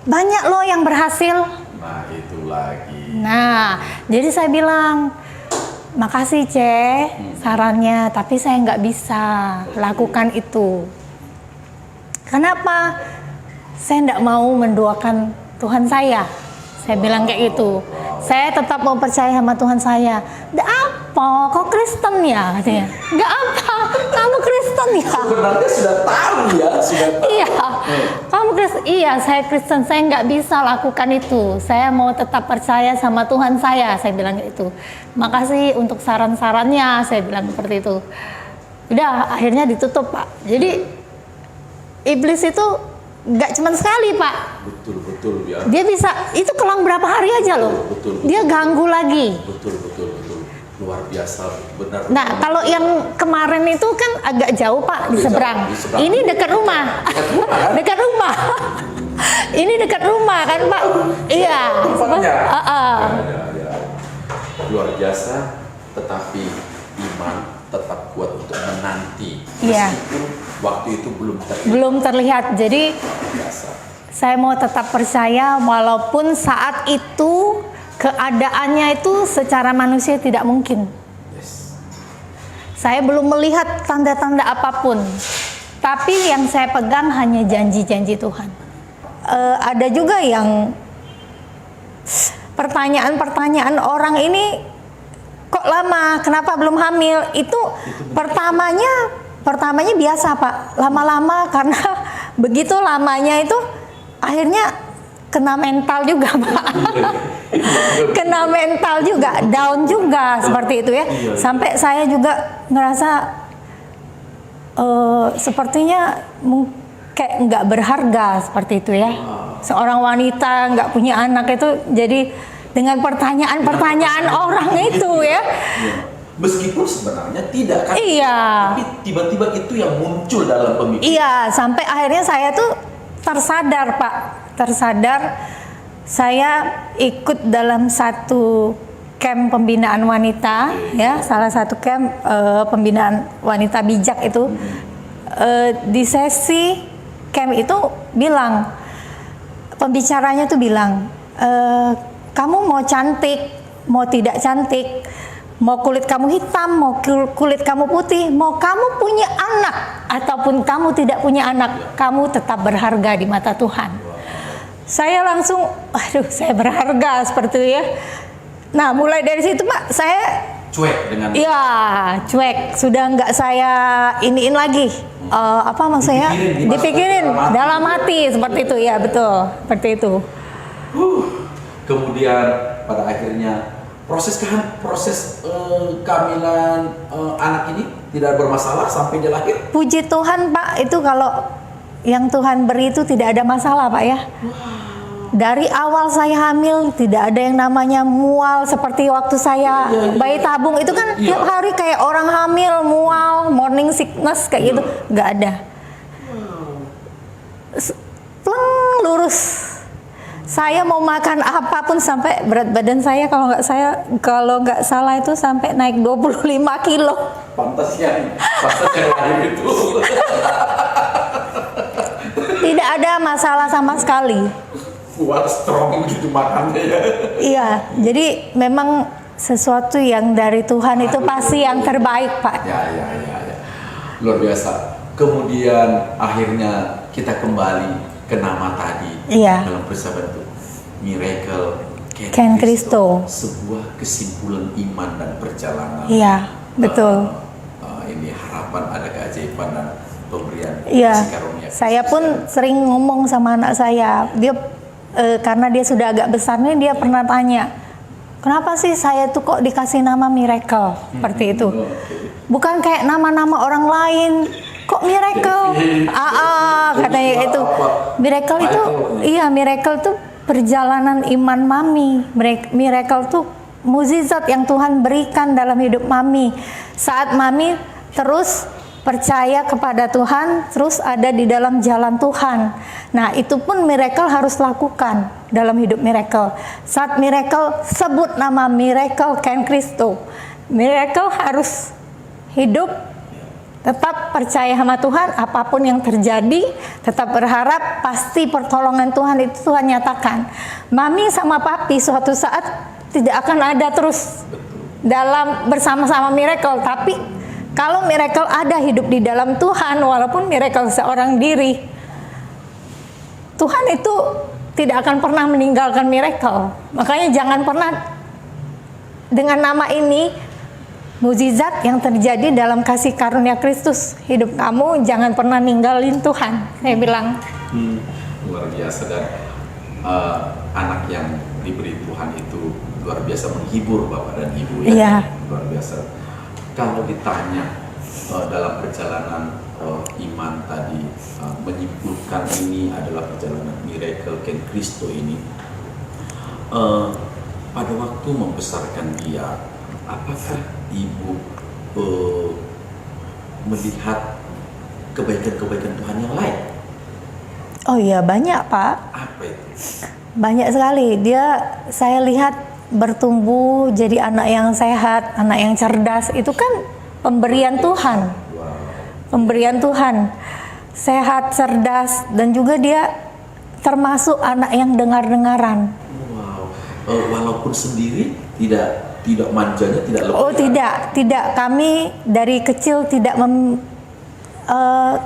Banyak loh yang berhasil. Nah, itu lagi. Nah, jadi saya bilang, makasih sarannya, tapi saya nggak bisa lakukan itu. Kenapa? Saya nggak mau mendoakan Tuhan saya. Saya bilang kayak gitu. Saya tetap mau percaya sama Tuhan saya. Nggak apa, kok Kristen ya? Katanya. Nggak apa, kamu Kristen ya? Sebenarnya sudah tahu ya, sudah tahu. Iya, kamu Kristen. Iya, saya Kristen. Saya nggak bisa lakukan itu. Saya mau tetap percaya sama Tuhan saya. Saya bilang kayak itu. Makasih untuk saran-sarannya. Saya bilang seperti itu. Udah, akhirnya ditutup, Pak. Jadi iblis itu nggak cuma sekali, Pak. Betul ya. Dia bisa, itu kelang berapa hari aja loh. Betul. Dia ganggu lagi. Betul. Luar biasa, benar. Nah, kalau yang kemarin itu kan agak jauh, Pak, di seberang. Ini dekat rumah. Dekat rumah. Ini dekat rumah kan, Pak? Iya. Tempatnya. Ya. Luar biasa, tetapi iman tetap kuat untuk menanti. Iya. Meskipun waktu itu belum terlihat. Jadi biasa. saya mau tetap percaya walaupun saat itu keadaannya itu secara manusia tidak mungkin. Yes. Saya belum melihat tanda-tanda apapun. Tapi yang saya pegang hanya janji-janji Tuhan. Ada juga yang pertanyaan-pertanyaan orang ini, kok lama, kenapa belum hamil? Itu pertamanya biasa, Pak. Lama-lama karena begitu lamanya itu akhirnya kena mental juga, Pak. Kena mental juga, down juga seperti itu ya. Sampai saya juga ngerasa sepertinya kayak nggak berharga seperti itu ya. Seorang wanita nggak punya anak itu jadi dengan pertanyaan-pertanyaan orang itu ya. Meskipun sebenarnya tidak kan. Iya. Tapi tiba-tiba itu yang muncul dalam pemikiran. Iya, sampai akhirnya saya tuh tersadar, Pak. Tersadar saya ikut dalam satu camp pembinaan wanita ya, salah satu camp pembinaan wanita bijak itu. Di sesi camp itu bilang, pembicaranya tuh bilang, kamu mau cantik, mau tidak cantik, mau kulit kamu hitam, mau kulit kamu putih, mau kamu punya anak ataupun kamu tidak punya anak, kamu tetap berharga di mata Tuhan. saya langsung, aduh saya berharga seperti itu ya. Nah mulai dari situ Pak, saya cuek dengan iya cuek, sudah nggak saya iniin lagi. Apa maksudnya? Dipikirin dalam hati seperti itu ya, betul seperti itu. Kemudian pada akhirnya proses kehamilan anak ini tidak bermasalah sampai dia lahir. Puji Tuhan Pak, itu kalau yang Tuhan beri itu tidak ada masalah Pak ya. Dari awal saya hamil tidak ada yang namanya mual seperti waktu saya bayi tabung itu kan tiap hari kayak orang hamil mual, morning sickness kayak gitu, nggak ada. Pleng, lurus. Saya mau makan apapun sampai berat badan saya kalau nggak salah itu sampai naik 25 kilo. Pantasnya lahir itu. Tidak ada masalah sama sekali. Kuat, strong gitu makannya ya. Iya, jadi memang sesuatu yang dari Tuhan itu pasti yang terbaik Pak. Ya. Luar biasa. Kemudian akhirnya kita kembali ke nama tadi. Iya. Dalam persahabatan itu Miracle Ken Kristo. Sebuah kesimpulan iman dan perjalanan. Iya, betul. Ini harapan ada keajaiban dan pemberian Iya. kasih karunia. Saya pun sering ngomong sama anak saya. Dia karena dia sudah agak besar nih, dia pernah tanya, kenapa sih saya tuh kok dikasih nama Miracle seperti itu? Bukan kayak nama-nama orang lain. Kok Miracle? Katanya itu. Miracle itu, iya Miracle itu perjalanan iman Mami. Miracle tuh mukjizat yang Tuhan berikan dalam hidup Mami. Saat Mami terus percaya kepada Tuhan, terus ada di dalam jalan Tuhan. Nah, itu pun Miracle harus lakukan dalam hidup Miracle. Saat Miracle sebut nama Miracle Ken Kristo, Miracle harus hidup tetap percaya sama Tuhan, apapun yang terjadi, tetap berharap pasti pertolongan Tuhan itu Tuhan nyatakan. Mami sama Papi suatu saat tidak akan ada terus dalam bersama-sama Miracle, tapi kalau Miracle ada hidup di dalam Tuhan, walaupun Miracle seorang diri, Tuhan itu tidak akan pernah meninggalkan Miracle. Makanya jangan pernah dengan nama ini, mukjizat yang terjadi dalam kasih karunia Kristus hidup kamu, jangan pernah ninggalin Tuhan. Saya bilang. Luar biasa, dan anak yang diberi Tuhan itu luar biasa menghibur Bapak dan Ibu ya. Iya. Luar biasa. Kalau ditanya dalam perjalanan iman tadi, menyimpulkan ini adalah perjalanan Miracle Ken Kristo ini, pada waktu membesarkan dia, apakah Ibu melihat kebaikan-kebaikan Tuhan yang lain? Oh iya, banyak Pak. Apa itu? Banyak sekali. Saya lihat bertumbuh jadi anak yang sehat, anak yang cerdas. Itu kan pemberian Tuhan. Pemberian Tuhan. Sehat, cerdas, dan juga dia termasuk anak yang dengar-dengaran. Wow. Walaupun sendiri tidak manjanya, tidak lebih. Oh tidak. Kami dari kecil tidak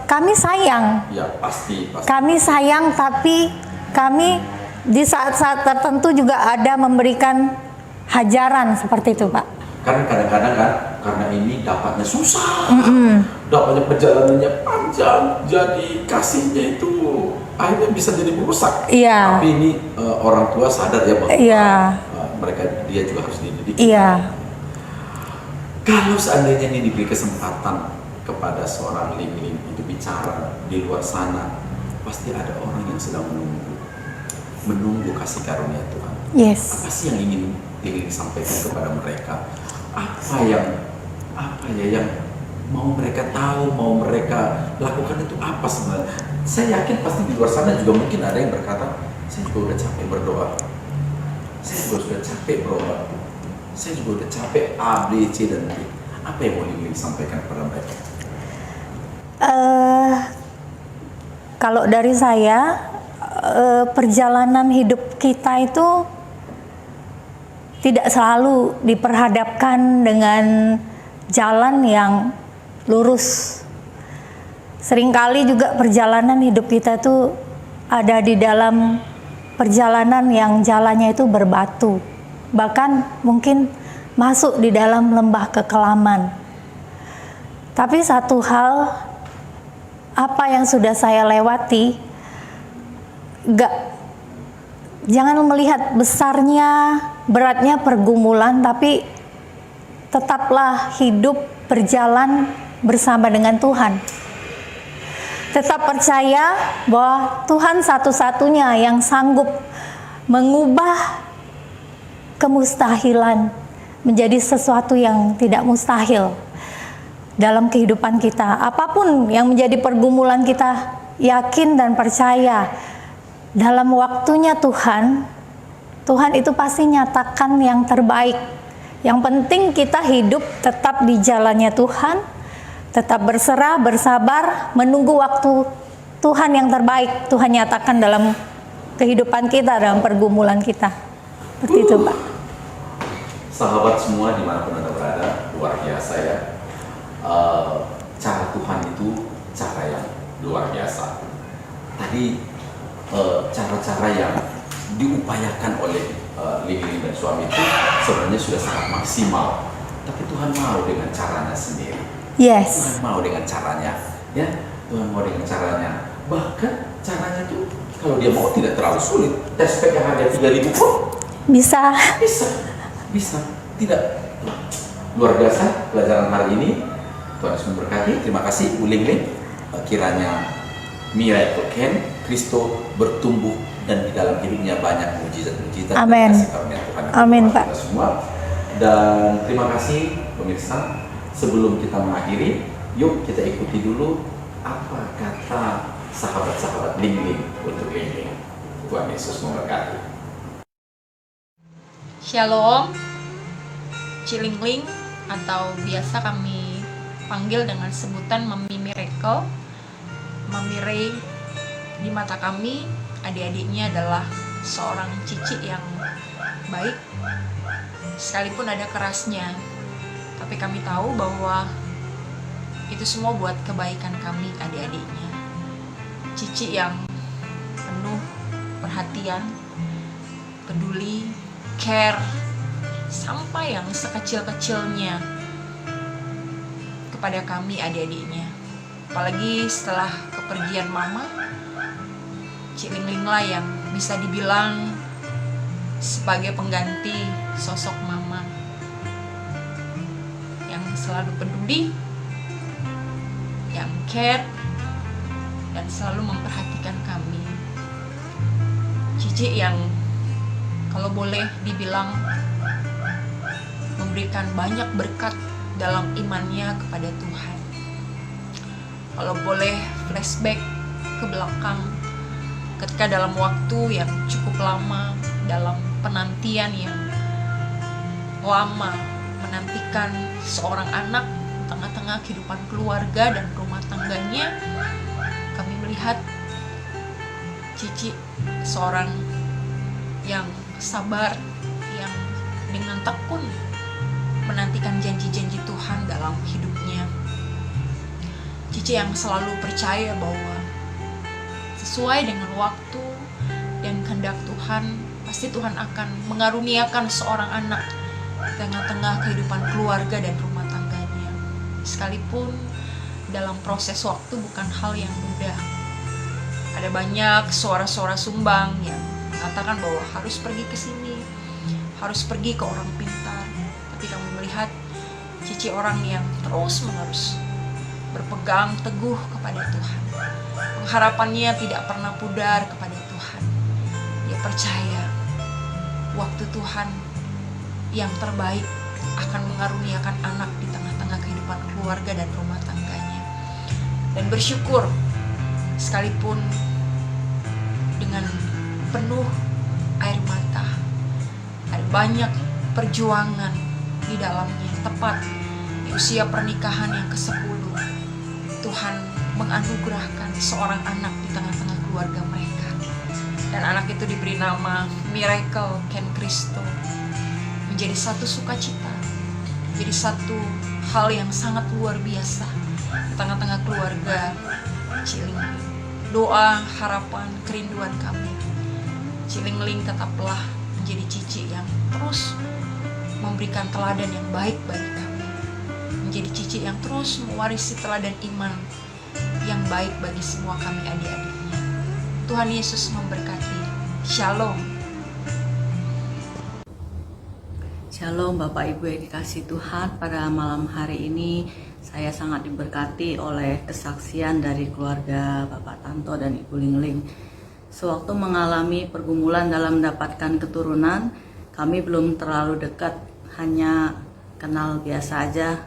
kami sayang. Ya pasti. Kami sayang, tapi kami di saat-saat tertentu juga ada memberikan hajaran seperti itu Pak. Kan kadang-kadang kan karena ini dapatnya susah, dapatnya perjalanannya panjang, jadi kasihnya itu akhirnya bisa jadi merusak. Iya. Tapi ini orang tua sadar ya bahwa dia juga harus dididik. Iya. Kalau seandainya ini diberi kesempatan kepada seorang Ling-Ling untuk bicara di luar sana, pasti ada orang yang sedang menunggu kasih karunia Tuhan. Yes. Apa sih yang ingin disampaikan kepada mereka? Apa yang mau mereka tahu, mau mereka lakukan itu apa sebenarnya? Saya yakin pasti di luar sana juga mungkin ada yang berkata, saya juga udah capek berdoa, saya juga sudah capek berobat, saya juga udah capek A, B, C, dan D. Apa yang mau disampaikan kepada mereka? Kalau dari saya, perjalanan hidup kita itu tidak selalu diperhadapkan dengan jalan yang lurus. Seringkali juga perjalanan hidup kita itu ada di dalam perjalanan yang jalannya itu berbatu, bahkan mungkin masuk di dalam lembah kekelaman. Tapi satu hal, apa yang sudah saya lewati, jangan melihat besarnya, beratnya pergumulan, tapi tetaplah hidup berjalan bersama dengan Tuhan. Tetap percaya bahwa Tuhan satu-satunya yang sanggup mengubah kemustahilan menjadi sesuatu yang tidak mustahil dalam kehidupan kita. Apapun yang menjadi pergumulan kita, yakin dan percaya dalam waktunya Tuhan itu pasti nyatakan yang terbaik. Yang penting kita hidup tetap di jalannya Tuhan, tetap berserah, bersabar, menunggu waktu Tuhan yang terbaik Tuhan nyatakan dalam kehidupan kita, dalam pergumulan kita. Seperti itu, Pak. Sahabat semua dimanapun Anda berada, luar biasa ya. Cara Tuhan itu cara yang luar biasa. Tadi cara-cara yang diupayakan oleh Ling dan suami itu sebenarnya sudah sangat maksimal. Tapi Tuhan mau dengan caranya sendiri. Yes. Tuhan mau dengan caranya, ya. Tuhan mau dengan caranya. Bahkan caranya itu kalau dia mau tidak terlalu sulit. Tes pack yang harga 3.000 pun Bisa. Bisa. Tidak. Luar biasa pelajaran hari ini. Tuhan Yesus memberkati. Terima kasih Bu Ling. Kiranya Miracle Ken Kristo bertumbuh dan di dalam hidupnya banyak mujizat-mujizat. Amin. Amin, Pak. Kita semua. Dan terima kasih pemirsa. Sebelum kita mengakhiri, yuk kita ikuti dulu apa kata sahabat-sahabat Ling untuk Ling. Tuhan Yesus memberkati. Shalom, Cilingling atau biasa kami panggil dengan sebutan Mami Miracle. Mami Ray di mata kami, adik-adiknya adalah seorang cici yang baik, sekalipun ada kerasnya. Tapi kami tahu bahwa itu semua buat kebaikan kami, adik-adiknya. Cici yang penuh perhatian, peduli, care, sampai yang sekecil-kecilnya kepada kami, adik-adiknya. Apalagi setelah kepergian mama, Cilingling lah yang bisa dibilang sebagai pengganti sosok mama yang selalu peduli, yang care, dan selalu memperhatikan kami. Cici yang kalau boleh dibilang memberikan banyak berkat dalam imannya kepada Tuhan. Kalau boleh flashback ke belakang, ketika dalam waktu yang cukup lama, dalam penantian yang lama, menantikan seorang anak tengah-tengah kehidupan keluarga dan rumah tangganya, kami melihat Cici seorang yang sabar, yang dengan tekun menantikan janji-janji Tuhan dalam hidupnya. Cici yang selalu percaya bahwa sesuai dengan waktu dan kehendak Tuhan, pasti Tuhan akan mengaruniakan seorang anak di tengah-tengah kehidupan keluarga dan rumah tangganya. Sekalipun dalam proses waktu bukan hal yang mudah. Ada banyak suara-suara sumbang yang mengatakan bahwa harus pergi ke sini, harus pergi ke orang pintar. Tapi kami melihat Cici orang yang terus-menerus berpegang teguh kepada Tuhan. Pengharapannya tidak pernah pudar kepada Tuhan. Dia percaya waktu Tuhan yang terbaik akan mengaruniakan anak di tengah-tengah kehidupan keluarga dan rumah tangganya. Dan bersyukur sekalipun dengan penuh air mata, ada banyak perjuangan di dalamnya. Tepat di usia pernikahan yang ke-10, Tuhan menganugerahkan seorang anak di tengah-tengah keluarga mereka. Dan anak itu diberi nama Miracle Ken Kristo. Menjadi satu sukacita, menjadi satu hal yang sangat luar biasa di tengah-tengah keluarga Cilingling. Doa, harapan, kerinduan kami Cilingling tetaplah menjadi Cici yang terus memberikan teladan yang baik bagi kami, menjadi Cici yang terus mewarisi teladan iman yang baik bagi semua kami adik-adiknya. Tuhan Yesus memberkati. Shalom. Shalom Bapak Ibu yang dikasihi Tuhan. Pada malam hari ini saya sangat diberkati oleh kesaksian dari keluarga Bapak Tanto dan Ibu Lingling. Sewaktu mengalami pergumulan dalam mendapatkan keturunan, kami belum terlalu dekat, hanya kenal biasa aja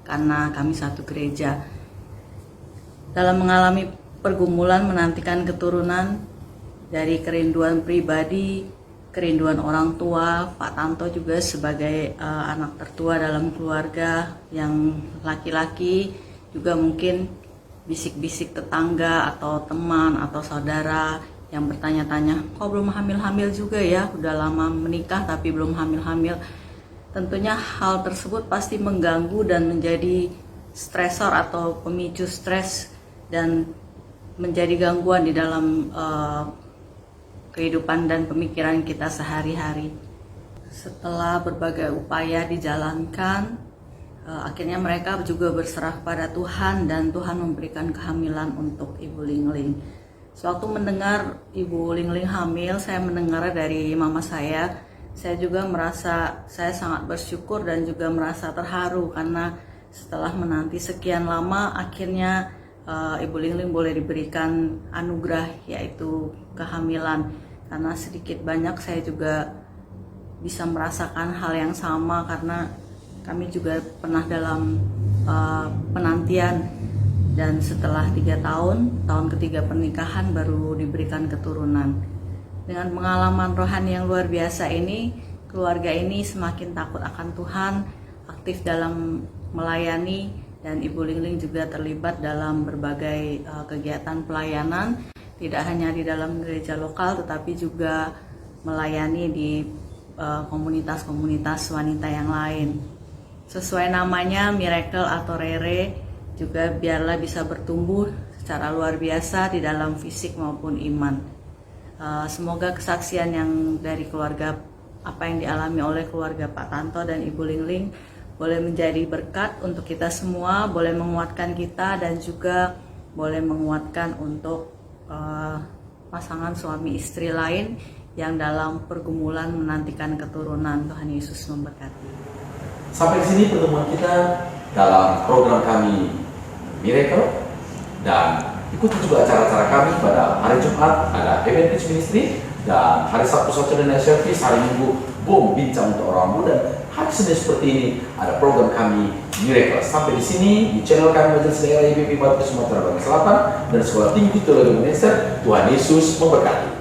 karena kami satu gereja. Dalam mengalami pergumulan menantikan keturunan, dari kerinduan pribadi, kerinduan orang tua, Pak Tanto juga sebagai anak tertua dalam keluarga yang laki-laki, juga mungkin bisik-bisik tetangga atau teman atau saudara yang bertanya-tanya, kok belum hamil-hamil juga ya, udah lama menikah tapi belum hamil-hamil. Tentunya hal tersebut pasti mengganggu dan menjadi stresor atau pemicu stres dan menjadi gangguan di dalam kehidupan dan pemikiran kita sehari-hari. Setelah berbagai upaya dijalankan, akhirnya mereka juga berserah pada Tuhan dan Tuhan memberikan kehamilan untuk Ibu Lingling. Sewaktu mendengar Ibu Lingling hamil, saya mendengar dari mama saya juga merasa saya sangat bersyukur dan juga merasa terharu karena setelah menanti sekian lama akhirnya Ibu Lingling boleh diberikan anugerah yaitu kehamilan. Karena sedikit banyak saya juga bisa merasakan hal yang sama karena kami juga pernah dalam penantian dan setelah 3 tahun ketiga pernikahan baru diberikan keturunan. Dengan pengalaman rohani yang luar biasa ini, keluarga ini semakin takut akan Tuhan, aktif dalam melayani, dan Ibu Lingling juga terlibat dalam berbagai kegiatan pelayanan, tidak hanya di dalam gereja lokal tetapi juga melayani di komunitas-komunitas wanita yang lain. Sesuai namanya, Miracle atau Rere, juga biarlah bisa bertumbuh secara luar biasa di dalam fisik maupun iman. Semoga kesaksian yang dari keluarga, apa yang dialami oleh keluarga Pak Tanto dan Ibu Lingling boleh menjadi berkat untuk kita semua, boleh menguatkan kita dan juga boleh menguatkan untuk pasangan suami istri lain yang dalam pergumulan menantikan keturunan. Tuhan Yesus memberkati. Sampai di sini pertemuan kita dalam program kami Miracle, dan ikuti juga acara-acara kami pada hari Jumat ada Event Kids Ministry, dan hari Sabtu Saturday Night Service, hari Minggu bincang untuk orang muda, dan hari Senin seperti ini ada program kami Miracle. Sampai di sini di channel kami Majelis Daerah YPP Batu Sumatera Bagian Selatan dan Sekolah Tinggi Teologi Indonesia. Tuhan Yesus memberkati.